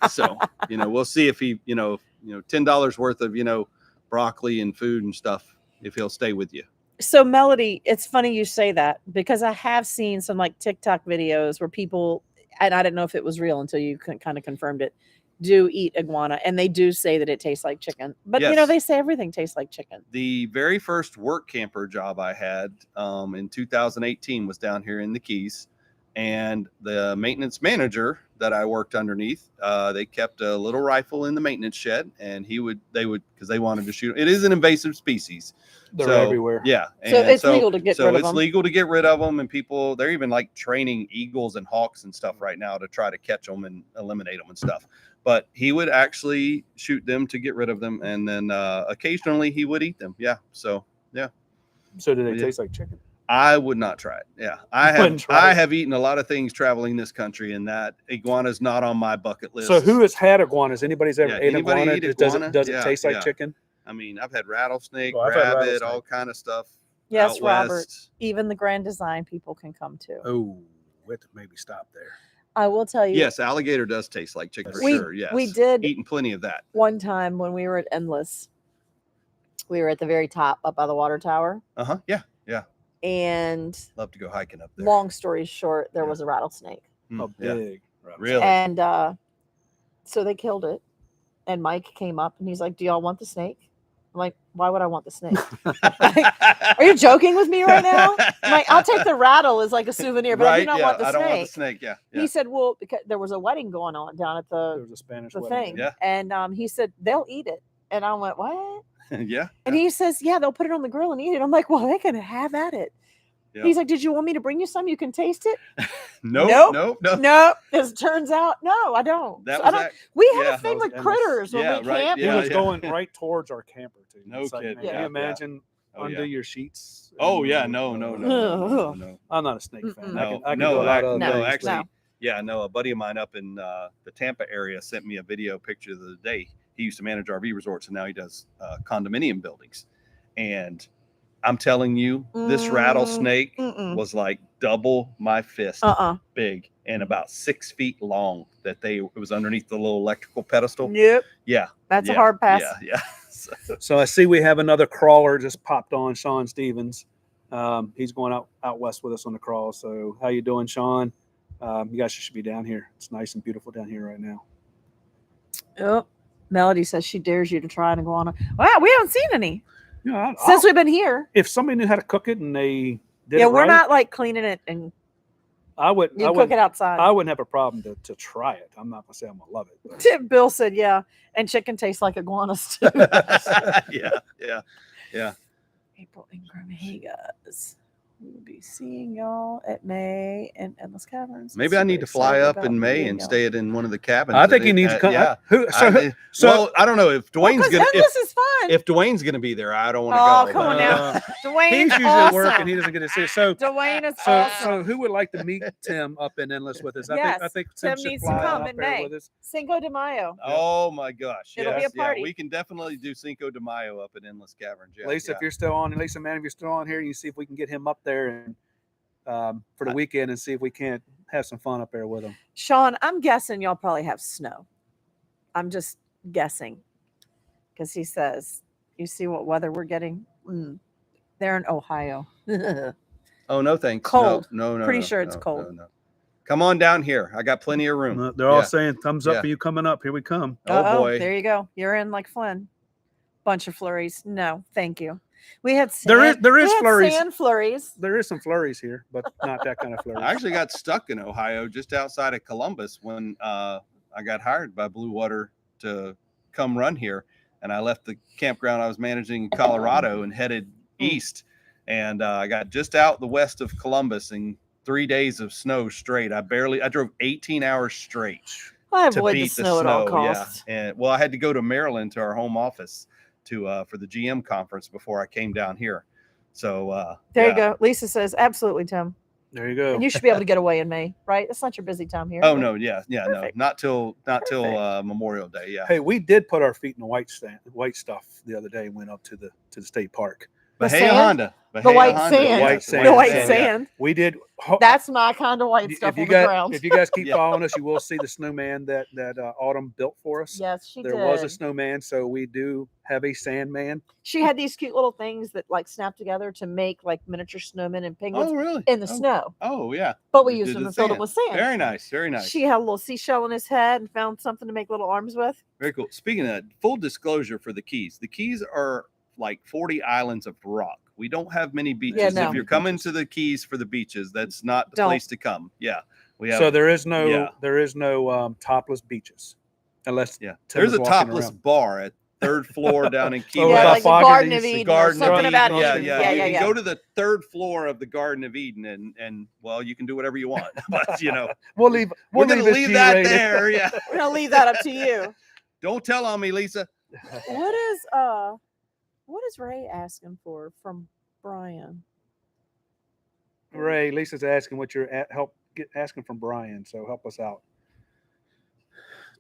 So, we'll see if he, $10 worth of, broccoli and food and stuff, if he'll stay with you. So Melody, it's funny you say that because I have seen some like TikTok videos where people, and I didn't know if it was real until you kind of confirmed it, do eat iguana, and they do say that it tastes like chicken. But Yes. they say everything tastes like chicken. The very first work camper job I had in 2018 was down here in the Keys, and the maintenance manager that I worked underneath, they kept a little rifle in the maintenance shed, and they would because they wanted to shoot. It is an invasive species. They're everywhere. Yeah. So it's legal to get rid of them. So it's legal to get rid of them, and people, they're even like training eagles and hawks and stuff right now to try to catch them and eliminate them and stuff. But he would actually shoot them to get rid of them, and then occasionally he would eat them. Yeah. So yeah. So do they taste like chicken? I would not try it. Yeah, I have eaten a lot of things traveling this country, and that iguana is not on my bucket list. So who has had iguanas? Anybody's ever ate anybody iguana? eat iguana? Does it taste like chicken? I mean, I've had rattlesnake, I've had rabbit, rattlesnake. all kind of stuff. Yes, out Robert. west. Even the Grand Design people can come too. Oh, we have to maybe stop there. I will tell you. Yes, alligator does taste like chicken for sure. Yes, we did eaten plenty of that. one time when we were at Endless. We were at the very top up by the water tower. Yeah, yeah. And Love to go hiking up there. long story short, there was a rattlesnake. Oh, big. Really? And so they killed it. And Mike came up and he's like, "Do y'all want the snake?" I'm like, "Why would I want the snake? Are you joking with me right now?" I'm like, "I'll take the rattle as like a souvenir, but I do not want the I snake." don't want the snake. Yeah. He said, "Well, because there was a wedding going on down at There the was a Spanish thing." wedding. Yeah. And he said, "They'll eat it." And I went, "What?" Yeah. And he says, "Yeah, they'll put it on the grill and eat it." I'm like, "Well, they can have at it." Yeah. He's like, "Did you want me to bring you some? You can taste it." Nope. No. As it turns out, no, I don't. That So was I don't. that. We have Yeah, a thing that was with endless. critters when Yeah, we right, camp. He yeah, was going right towards our camper too. No It's like, kidding. man, Yeah. Can you imagine Oh, under yeah. your sheets? Oh yeah, no. I'm not a snake fan. Mm-mm. I can do a lot of No, things, actually, no. yeah, no. A buddy of mine up in the Tampa area sent me a video picture the other day. He used to manage RV resorts, and now he does condominium buildings. And I'm telling you, this rattlesnake was like double my fist big and about 6 feet long. It was underneath the little electrical pedestal. Nope. Yeah, That's a hard pass. Yeah. So I see we have another crawler just popped on, Sean Stevens. He's going out west with us on the crawl. So how you doing, Sean? You guys should be down here. It's nice and beautiful down here right now. Oh, Melody says she dares you to try an iguana. Wow, we haven't seen any Yeah, since we've been here. if somebody knew how to cook it and they did Yeah, it we're right, not like cleaning it and I would. you I cook would. it outside. I wouldn't have a problem to try it. I'm not gonna say I'm gonna love it. But Bill said, "Yeah, and chicken tastes like iguanas too." yeah. April Ingram, hey guys, we will be seeing y'all at May and Endless Caverns. Maybe I Super need to fly excited up about in May meeting and y'all. stay in one of the cabins. I think you need to come. Yeah. So Well, I don't know if Dwayne's Well, 'cause gonna. Endless is fun. If Dwayne's gonna be there, I don't want to Oh, go. come on but, now. Dwayne he's is usually awesome. at work and he doesn't get to see it. So Dwayne is so awesome. so who would like to meet Tim up in Endless with us? I Yes, think Tim Tim should needs to fly come up in there May. with us. Cinco de Mayo. Oh my gosh! It'll be yes, a party. Yeah, we can definitely do Cinco de Mayo up at Endless Caverns. Yeah, Lisa, if you're still on, Lisa, man, if you're still on here, you see if we can get him up there and for the weekend and see if we can't have some fun up there with him. Sean, I'm guessing y'all probably have snow. I'm just guessing because he says, "You see what weather we're getting? They're in Ohio." Oh no, thanks. Cold. No. Pretty sure it's cold. No. Come on down here. I got plenty of room. They're all Yeah. saying thumbs up Yeah. for you coming up. Here we come. Oh boy. There you go. You're in like Flynn. Bunch of flurries. No, thank you. We had There is we had flurries. sand flurries. There is some flurries here, but not that kind of flurry. I actually got stuck in Ohio, just outside of Columbus, when I got hired by Blue Water to come run here. And I left the campground I was managing in Colorado and headed east. And I got just out the west of Columbus in 3 days of snow straight. I drove 18 hours straight I to avoid the beat snow at all costs. Yeah. And well, I had to go to Maryland to our home office for the GM conference before I came down here. So There you go. Lisa says, absolutely, Tim. There you go. And you should be able to get away in May, right? It's not your busy time here. Oh but- no, yeah, Perfect. no, not till Perfect. Memorial Day. Yeah. Hey, we did put our feet in the white stuff the other day. Went up to the state park. The Bahia sand? Honda. The Bahia white Honda, sand. White yes, sand. The white Yeah. sand. We did. That's my kind of white stuff if you on the guys, ground. If you guys keep Yeah. following us, you will see the snowman that Autumn built for us. Yes, she there did. was a snowman, so we do have a sandman. She had these cute little things that like snap together to make like miniature snowmen and penguins Oh really? in the snow. Oh yeah. But we You used did them the and filled sand. it with sand. Very nice. Very nice. She had a little seashell in his head and found something to make little arms with. Very cool. Speaking of that, full disclosure for the Keys are like 40 islands of rock. We don't have many beaches. no. If you're coming to the Keys for the beaches, that's not the Don't. place to come. Yeah. We have So there is no Yeah. topless beaches, unless yeah. Tim There's is a walking topless around. bar at third floor down in Key Oh, Yeah, about like the West. Garden of Foggerty's, the Eden or Garden of something Eden. about Yeah, Eden. yeah. Yeah, You go to the third floor of the Garden of Eden and well, you can do whatever you want. But We'll leave. we're We'll gonna this leave that G-rated. there. Yeah. We're gonna leave that up to you. Don't tell on me, Lisa. What is Ray asking for from Brian? Ray, Lisa's asking what you're asking from Brian. So help us out.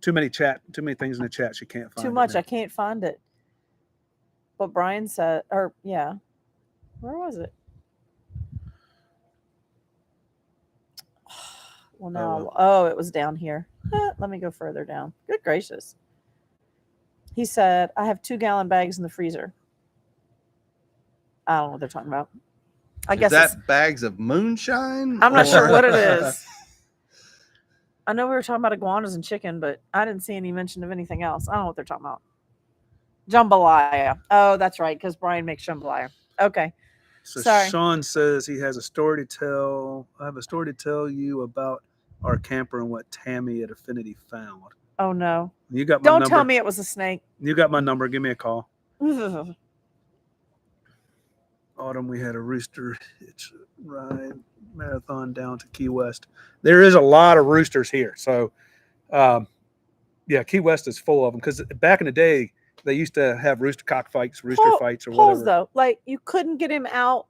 Too many things in the chat. She can't find Too it much. now. I can't find it. But Brian said, where was it? Well, now, it was down here. Let me go further down. Good gracious. He said, I have 2-gallon bags in the freezer. I don't know what they're talking about. I guess Is that bags of moonshine? I'm not sure or- what it is. I know we were talking about iguanas and chicken, but I didn't see any mention of anything else. I don't know what they're talking about. Jambalaya. Oh, that's right, because Brian makes jambalaya. Okay. So Sorry. Sean says he has a story to tell. I have a story to tell you about our camper and what Tammy at Affinity found. Oh, no. You got my Don't number. tell me it was a snake. You got my number. Give me a call. Oh, Autumn, we had a rooster hitch ride marathon down to Key West. There is a lot of roosters here. So, Key West is full of them because back in the day, they used to have rooster cockfights, fights, or Pause, whatever. though. Like, you couldn't get him out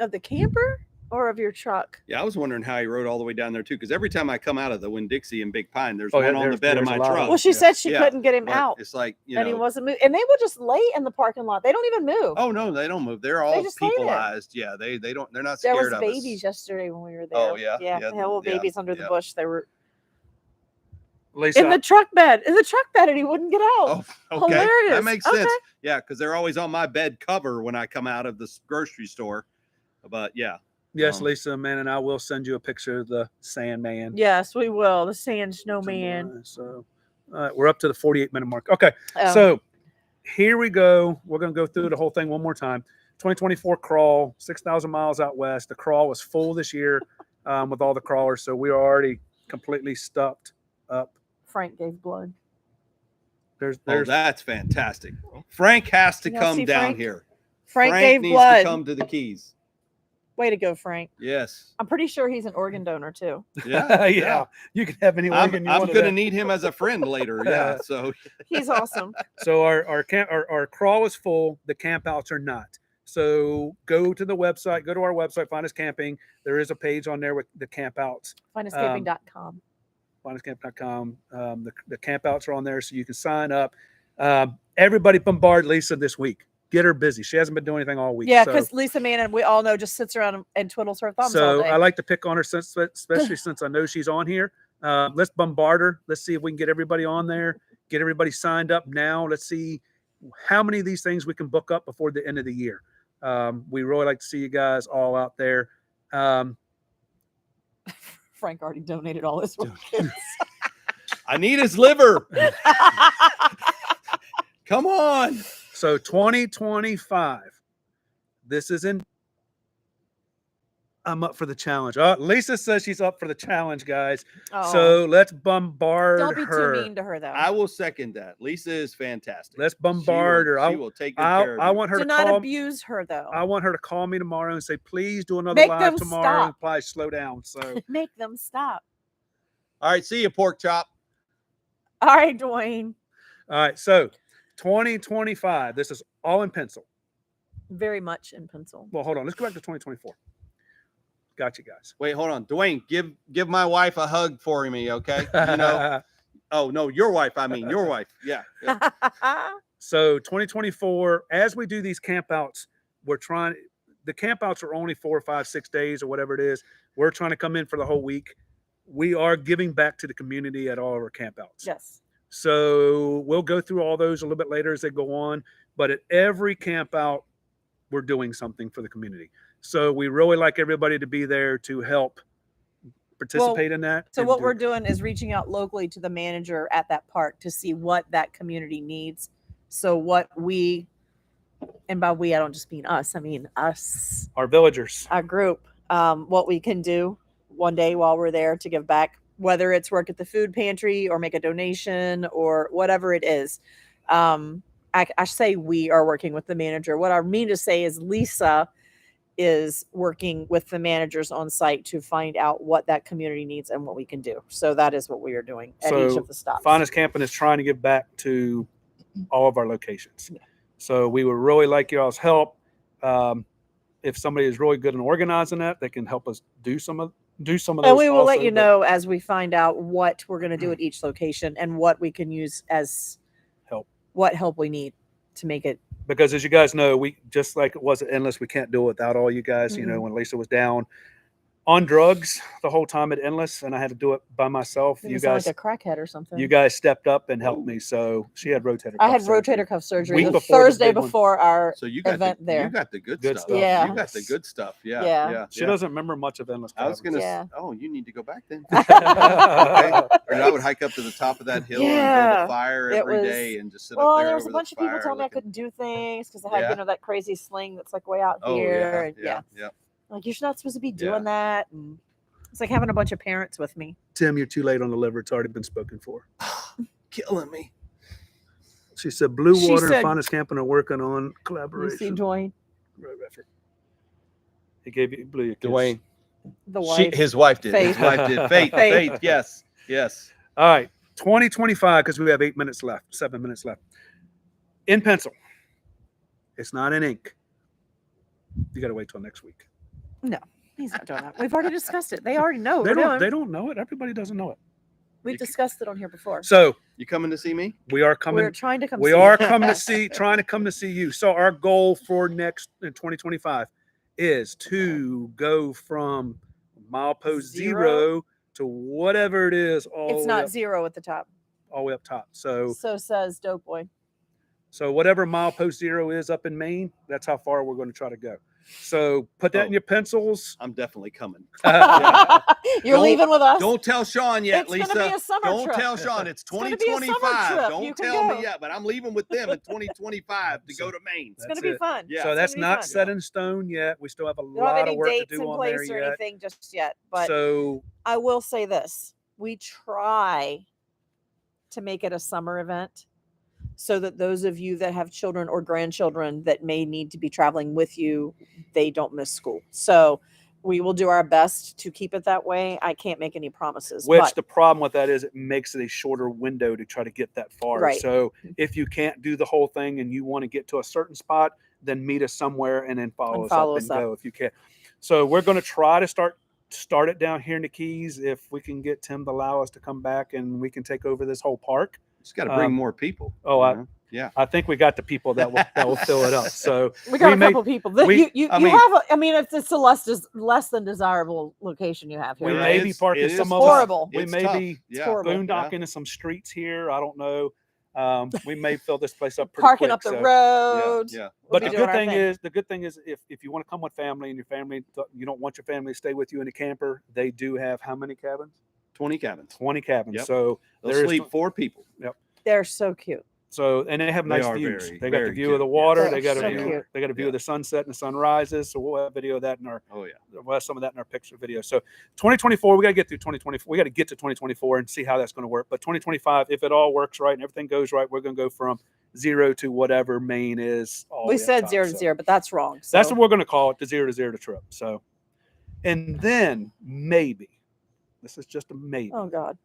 of the camper or of your truck? Yeah, I was wondering how he rode all the way down there too, because every time I come out of the Winn-Dixie and Big Pine, there's Oh, yeah, one on the there's- bed of there's my a lot of truck. them. Well, she said she Yeah, couldn't get him But out. It's like And he wasn't moving. And they would just lay in the parking lot. They don't even move. Oh no, they don't move. They're all just lay there. peopleized. Yeah, they don't. They're not there scared was of babies us. yesterday when we were there. Oh, yeah, Yeah, yeah, they had little yeah, babies under the yeah. bush. They were Lisa, in the truck bed. And he wouldn't get out. Oh, okay, Hilarious. that makes Okay. sense. Yeah, because they're always on my bed cover when I come out of the grocery store. But yeah, yes, Lisa, man, and I will send you a picture of the Sandman. Yes, we will. The sand snowman. So, we're up to the 48-minute mark. Okay, Oh. so here we go. We're going to go through the whole thing one more time. 2024 crawl, 6,000 miles out west. The crawl was full this year with all the crawlers, so we are already completely stuffed up. Frank gave blood. There's that's fantastic. Frank has to You come see down Frank? here. Frank gave needs blood. to come to the Keys. Way to go, Frank. Yes. I'm pretty sure he's an organ donor too. Yeah. yeah, you can have any organ you I'm want. going to need him as a friend later. Yeah. So He's awesome. So our crawl is full. The campouts are not. So go to the website. Go to our website. Find us camping. There is a page on there with the campouts. FindUsCamping.com. FindUsCamping.com. The campouts are on there, so you can sign up. Everybody bombard Lisa this week. Get her busy. She hasn't been doing anything all week. Yeah, so- because Lisa Mann, we all know, just sits around and twiddles her thumbs all So day. I like to pick on her, especially since I know she's on here. Let's bombard her. Let's see if we can get everybody on there, get everybody signed up now. Let's see how many of these things we can book up before the end of the year. We really like to see you guys all out there. Frank already donated all his organs. I need his liver. Come on. So 2025. This is in. I'm up for the challenge. Lisa says she's up for the challenge, guys. Oh, So let's bombard don't be her. too mean to her, though. I will second that. Lisa is fantastic. Let's bombard her. She will take good care of I you. want her Do to not call. abuse her, though. I want her to call me tomorrow and say, please do another Make live them tomorrow. stop. And probably slow down. So Make them stop. All right, see you, pork chop. All right, Dwayne. all right. So 2025. This is all in pencil. Very much in pencil. Well, hold on. Let's go back to 2024. Got you guys. Wait, hold on, Dwayne. Give my wife a hug for me, okay? You know. Oh no, your wife. I mean, your wife. Yeah. So 2024, as we do these campouts, we're trying. The campouts are only 4 or 5, 6 days or whatever it is. We're trying to come in for the whole week. We are giving back to the community at all of our campouts. Yes. So we'll go through all those a little bit later as they go on. But at every campout, we're doing something for the community. So we really like everybody to be there to help participate in that. So and what do we're it. doing is reaching out locally to the manager at that park to see what that community needs. So what we, and by we, I don't just mean us, I mean us, Our villagers. our group, what we can do one day while we're there to give back, whether it's work at the food pantry or make a donation or whatever it is. I say we are working with the manager. What I mean to say is Lisa is working with the managers on site to find out what that community needs and what we can do. So that is what we are doing at each So of the stops. FindUsCamping Camping is trying to give back to all of our locations. Yeah. So we would really like y'all's help. If somebody is really good in organizing that, they can help us do some of those. And we will let also, you but- know as we find out what we're going to do at each location and what we can use as Help. what help we need to make it. Because as you guys know, we just like it was at Endless, we can't do it without all you guys. You know, Mhm. when Lisa was down on drugs the whole time at Endless, and I had to do it by myself. You You sound guys, like a crackhead or something. you guys stepped up and helped me. So she had rotator. I had cuff surgery. rotator cuff surgery Week the before the Thursday big one. before our So you got event the, there. You got the good, Good stuff. stuff. Yeah. You got the good stuff. Yeah. Yeah. Yeah. She doesn't remember much of Endless. I was gonna. Yeah. Oh, you need to go back then. Caverns. Or I would hike up to the top of that hill and Yeah. build a fire It every was- day and just sit Well, up there. there was a over bunch the of people fire telling me I looking- couldn't do things because I had, Yeah. that crazy sling that's like way out Oh here. And yeah. like you're not supposed to be doing Yeah. that. And it's like having a bunch of parents with me. Tim, you're too late on the liver. It's already been spoken for. Killing me. She said Blue She Water said- and FindUsCamping Camping are working on You see, collaboration. Dwayne, Road effort. He gave you Blue. your kiss. Dwayne. the wife. His wife did. Faith. His wife did. Faith. Faith. Faith. Yes. Yes. All right, 2025 because we have 8 minutes left, 7 minutes left. In pencil. It's not in ink. You got to wait till next week. He's not doing that. We've already discussed it. They already know. They We're don't. doing. They don't know it. Everybody doesn't know it. We've discussed it on here before. So You coming to see me? we are coming. We're trying to come. We see are you. coming to see, trying to come to see you. So our goal for next in 2025 is to go from milepost Zero? 0 to whatever it is, all It's the way not up, 0 at the top. all the way up top. So So says Dope Boy. whatever milepost 0 is up in Maine, that's how far we're going to try to go. So put that in Oh. your pencils. I'm definitely coming. You're Don't- leaving with us. Don't tell Sean yet, It's Lisa. gonna be a summer Don't trip. tell Sean. It's gonna be a summer 2025. trip. Don't You can tell go. me yet, but I'm leaving with them in 2025 to go to Maine. It's going That's to be it. fun. Yeah. So It's that's gonna be not fun. set in stone yet. We still have a We don't have lot any of work to dates do in on there place or yet. anything just yet. But So I will say this. We try to make it a summer event so that those of you that have children or grandchildren that may need to be traveling with you, they don't miss school. So we will do our best to keep it that way. I can't make any promises. which but the problem with that is it makes it a shorter window to try to get that far. Right. So if you can't do the whole thing and you want to get to a certain spot, then meet us somewhere and then follow us up and go if you can. So we're going to try to start it down here in the Keys if we can get Tim to allow us to come back and we can take over this whole park. Just got to bring Um, more people. oh, you I- know? Yeah. I think we got the people that will fill it up. So we got we a may- couple people. That we- you I mean- have. I mean, it's a less than desirable location you have here. we Well, may right? be it's- parking it is some tough. of us. Horrible. We It's may tough. be Yeah. horrible. boondocking in some streets here. I don't know. We may fill this place up pretty Parking quick, up the so- road. Yeah. But We'll be the doing good our thing thing. is, if you want to come with family and your family, you don't want your family to stay with you in a camper, they do have how many cabins? 20 cabins. 20 cabins. Yep. So They'll there is sleep 4 people. They're so cute. So, and they have They nice are views. very, they got the very view of the cute. water. Yes, They got a so view. cute. They got a view Yeah. of the sunset and the sunrises. So we'll have video of that in our. Oh yeah. We'll have some of that in our picture video. So 2024, we got to get through 2024. We got to get to 2024 and see how that's going to work. But 2025, if it all works right and everything goes right, we're going to go from 0 to whatever Maine is. All the We way up said top. 0 to So 0, but that's wrong. So. that's what we're going to call it, the 0 to 0 trip. So, and then maybe, this is just a maybe. Oh God,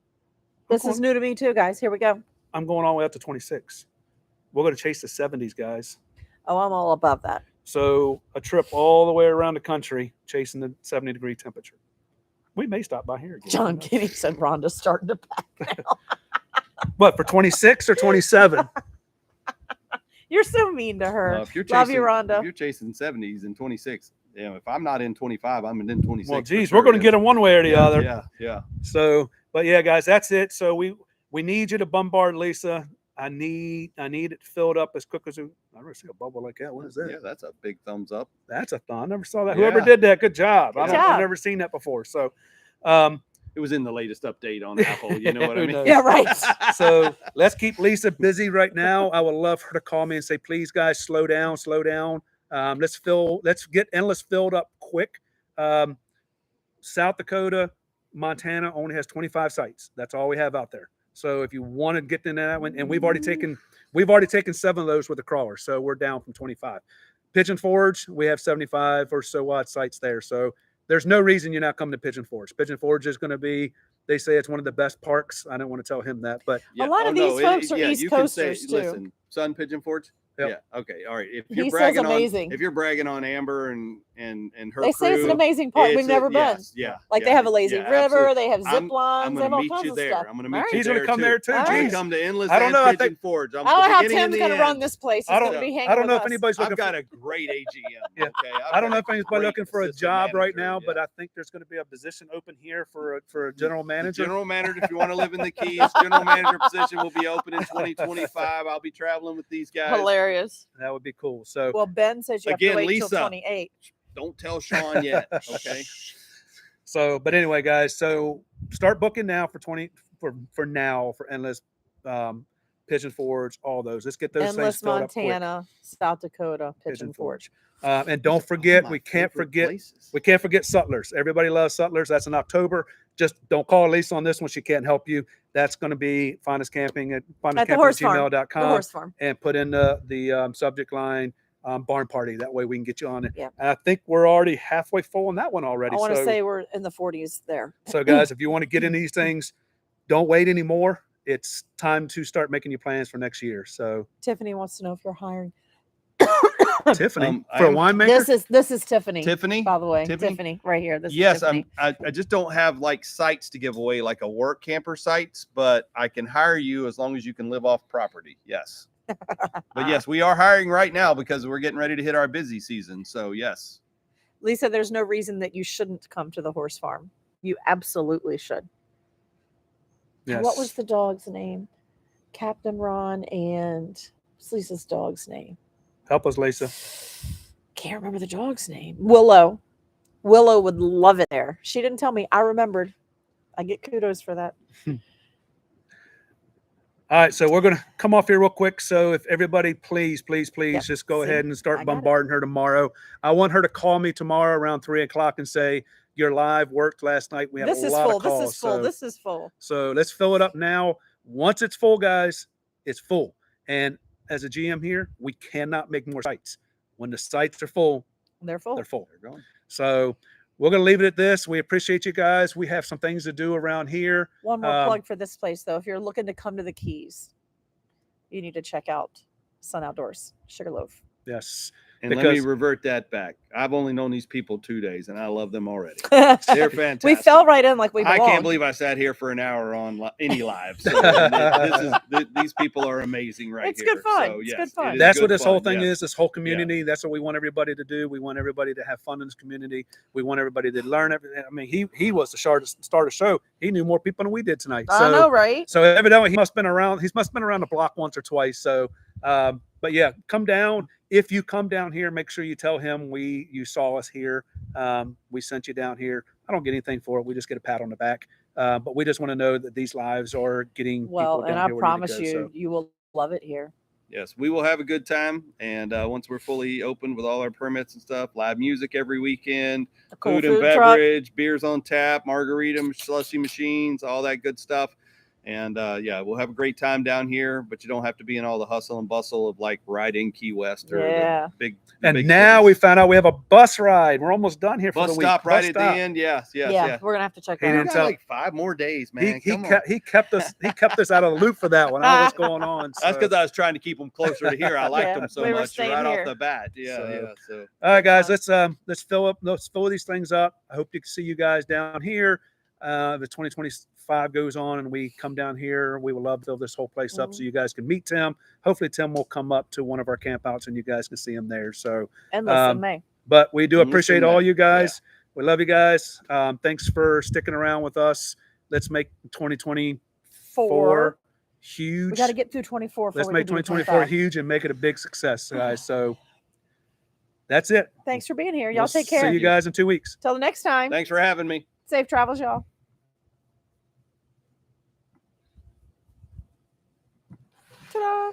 this is new to me too, guys. Here we go. I'm going all the way up to 26. We're going to chase the 70s, guys. Oh, I'm all above that. So a trip all the way around the country, chasing the 70-degree temperature. We may stop by here again. John Kinney said Rhonda's starting to pack now. What, for 26 or 27? You're so mean to her. If you're Love chasing, you, Rhonda. If you're chasing 70s and 26, if I'm not in 25, I'm in 26. Well, for geez, sure. we're going to get them one way or the Yeah, other. Yeah. So, but yeah, guys, that's it. So we need you to bombard Lisa. I need it filled up as quick as I never see a bubble like that. What is that? Yeah, that's a big thumbs up. That's a thumb. I never saw that. Yeah. Whoever did that, good job. Good I've job. never seen that before. So, It was in the latest update on Apple. You know what I Who mean? knows? Yeah, right. So let's keep Lisa busy right now. I would love her to call me and say, please, guys, slow down. Let's get Endless filled up quick. South Dakota, Montana only has 25 sites. That's all we have out there. So if you want to get in that one, and we've already taken 7 of those with the crawler. So we're down from 25. Pigeon Forge, we have 75 or so odd sites there. So there's no reason you're not coming to Pigeon Forge. Pigeon Forge is going to be, they say it's one of the best parks. I don't want to tell him that, but A lot of these folks are East you can say, Coasters, too. listen, Sun Pigeon Forge. Yep. Yeah. Okay. All right. If He you're says bragging amazing. on, if you're bragging on Amber and her They say it's an crew, amazing park. We've it's never been. yes, yeah. Like they yeah, have a lazy yeah, river. absolutely. They have zip I'm lines. They gonna have all meet kinds you of there. stuff. I'm gonna meet All you he's right. going to come there too. All I'm right. gonna Geez. come to Endless I don't and know, I Pigeon think- Forge. I'm I don't know how beginning and Tim's the going to end. run this place. He's I going don't- to be hanging I don't know with if us. anybody's I've looking got for, a great AGM. Yeah. Okay. I don't know if anybody's looking for a assistant job right manager, now, yeah. but I think there's going to be a position open here for a general manager. General manager, if you want to live in the Keys, general manager position will be open in 2025. I'll be traveling with these guys. Hilarious. That would be cool. So Well, Ben says you Again, have to wait till Lisa. 28. Don't tell Sean yet. Okay. So, but anyway, guys, so start booking now for Endless, Pigeon Forge, all those. Let's get those things Endless, filled up quick. Montana, South Dakota, Pigeon Pigeon Forge. And don't Those are all forget, my we can't favorite forget places. Sutlers. Everybody loves Sutlers. That's in October. Just don't call Lisa on this one. She can't help you. That's going to be FindUsCamping at At the horse farm. The FindUsCamping@gmail.com horse farm. and put in the subject line barn party. That way we can get you on it. Yeah. And I think we're already halfway full on that one already. I want to So- say we're in the 40s there. So, guys, if you want to get in these things, don't wait anymore. It's time to start making your plans for next year. So, Tiffany wants to know if you're hiring. Tiffany, I for a am- winemaker, This is Tiffany. Tiffany. By the way, Tiffany? Tiffany right here. This Yes, is Tiffany. I just don't have like sites to give away, like a work camper sites, but I can hire you as long as you can live off property. Yes. But yes, we are hiring right now because we're getting ready to hit our busy season. So yes. Lisa, there's no reason that you shouldn't come to the horse farm. You absolutely should. yes. What was the dog's name? Captain Ron and what's Lisa's dog's name? Help us, Lisa. Can't remember the dog's name. Willow. Willow would love it there. She didn't tell me. I remembered. I get kudos for that. All right, so we're going to come off here real quick. So if everybody, please Yep, just go see, ahead and I start got it. bombarding her tomorrow. I want her to call me tomorrow around 3:00 and say, your live worked last night. We have This a is lot full. of calls. This is full. So, This is full. so let's fill it up now. Once it's full, guys, it's full. And as a GM here, we cannot make more sites. When the sites are full, They're full. they're full. They're going. So we're going to leave it at this. We appreciate you guys. We have some things to do around here. One more Um, plug for this place, though. If you're looking to come to the Keys, you need to check out Sun Outdoors, Sugarloaf. Yes. And let me Because- revert that back. I've only known these people 2 days and I love them already. we They're fantastic. fell right in like we I belong. can't believe I sat here for an hour on any live. So these people are amazing right It's here. good fun. So, It's yes, good fun. it is That's good what this whole fun, thing yeah. is. This whole community. That's what we want everybody to do. We want everybody to have fun in this community. We want everybody to learn everything. I mean, he was the start a show. He knew more people than we did tonight. I So, know, right? so evidently he must have been around. He must have been around the block once or twice. So, but yeah, come down. If you come down here, make sure you tell him you saw us here. We sent you down here. I don't get anything for it. We just get a pat on the back. But we just want to know that these lives are getting Well, people and down I here where we need to promise go, you, so. you will love it here. Yes, we will have a good time. And once we're fully open with all our permits and stuff, live music every weekend, A cool food and truck. beverage, beers on tap, margarita, slushy machines, all that good stuff. And yeah, we'll have a great time down here, but you don't have to be in all the hustle and bustle of like riding Key West or Yeah. the big. And big now cities. we found out we have a bus ride. We're almost done here for bus the week. stop right Bus at stop. the end. Yes, yes, Yeah, yeah. we're gonna have to check He that We out. didn't got tell- like 5 more days, man. He Come on. kept us out of the loop for that one. I don't know what's going on. That's so. because I was trying to keep them closer to here. I liked Yeah, them so we were much staying right here. off the bat. Yeah, So- yeah. So All right, guys, Fun. let's fill these things up. I hope to see you guys down here. The 2025 goes on and we come down here. We would love to fill this whole place up so you guys can meet Tim. Hopefully Tim will come up to one of our campouts and you guys can see him there. So, And listen, May. but we do And appreciate listen, all man. you guys. We love you guys. Thanks for sticking around with us. Let's make 2024 4. huge. We got to get through 24. Let's before we make can do 2024 25. huge and make it a big success, guys. So that's it. Thanks for being here. Y'all We'll take care. See you guys in 2 weeks. Till the next time. thanks for having me. Safe travels, y'all. Ta-da.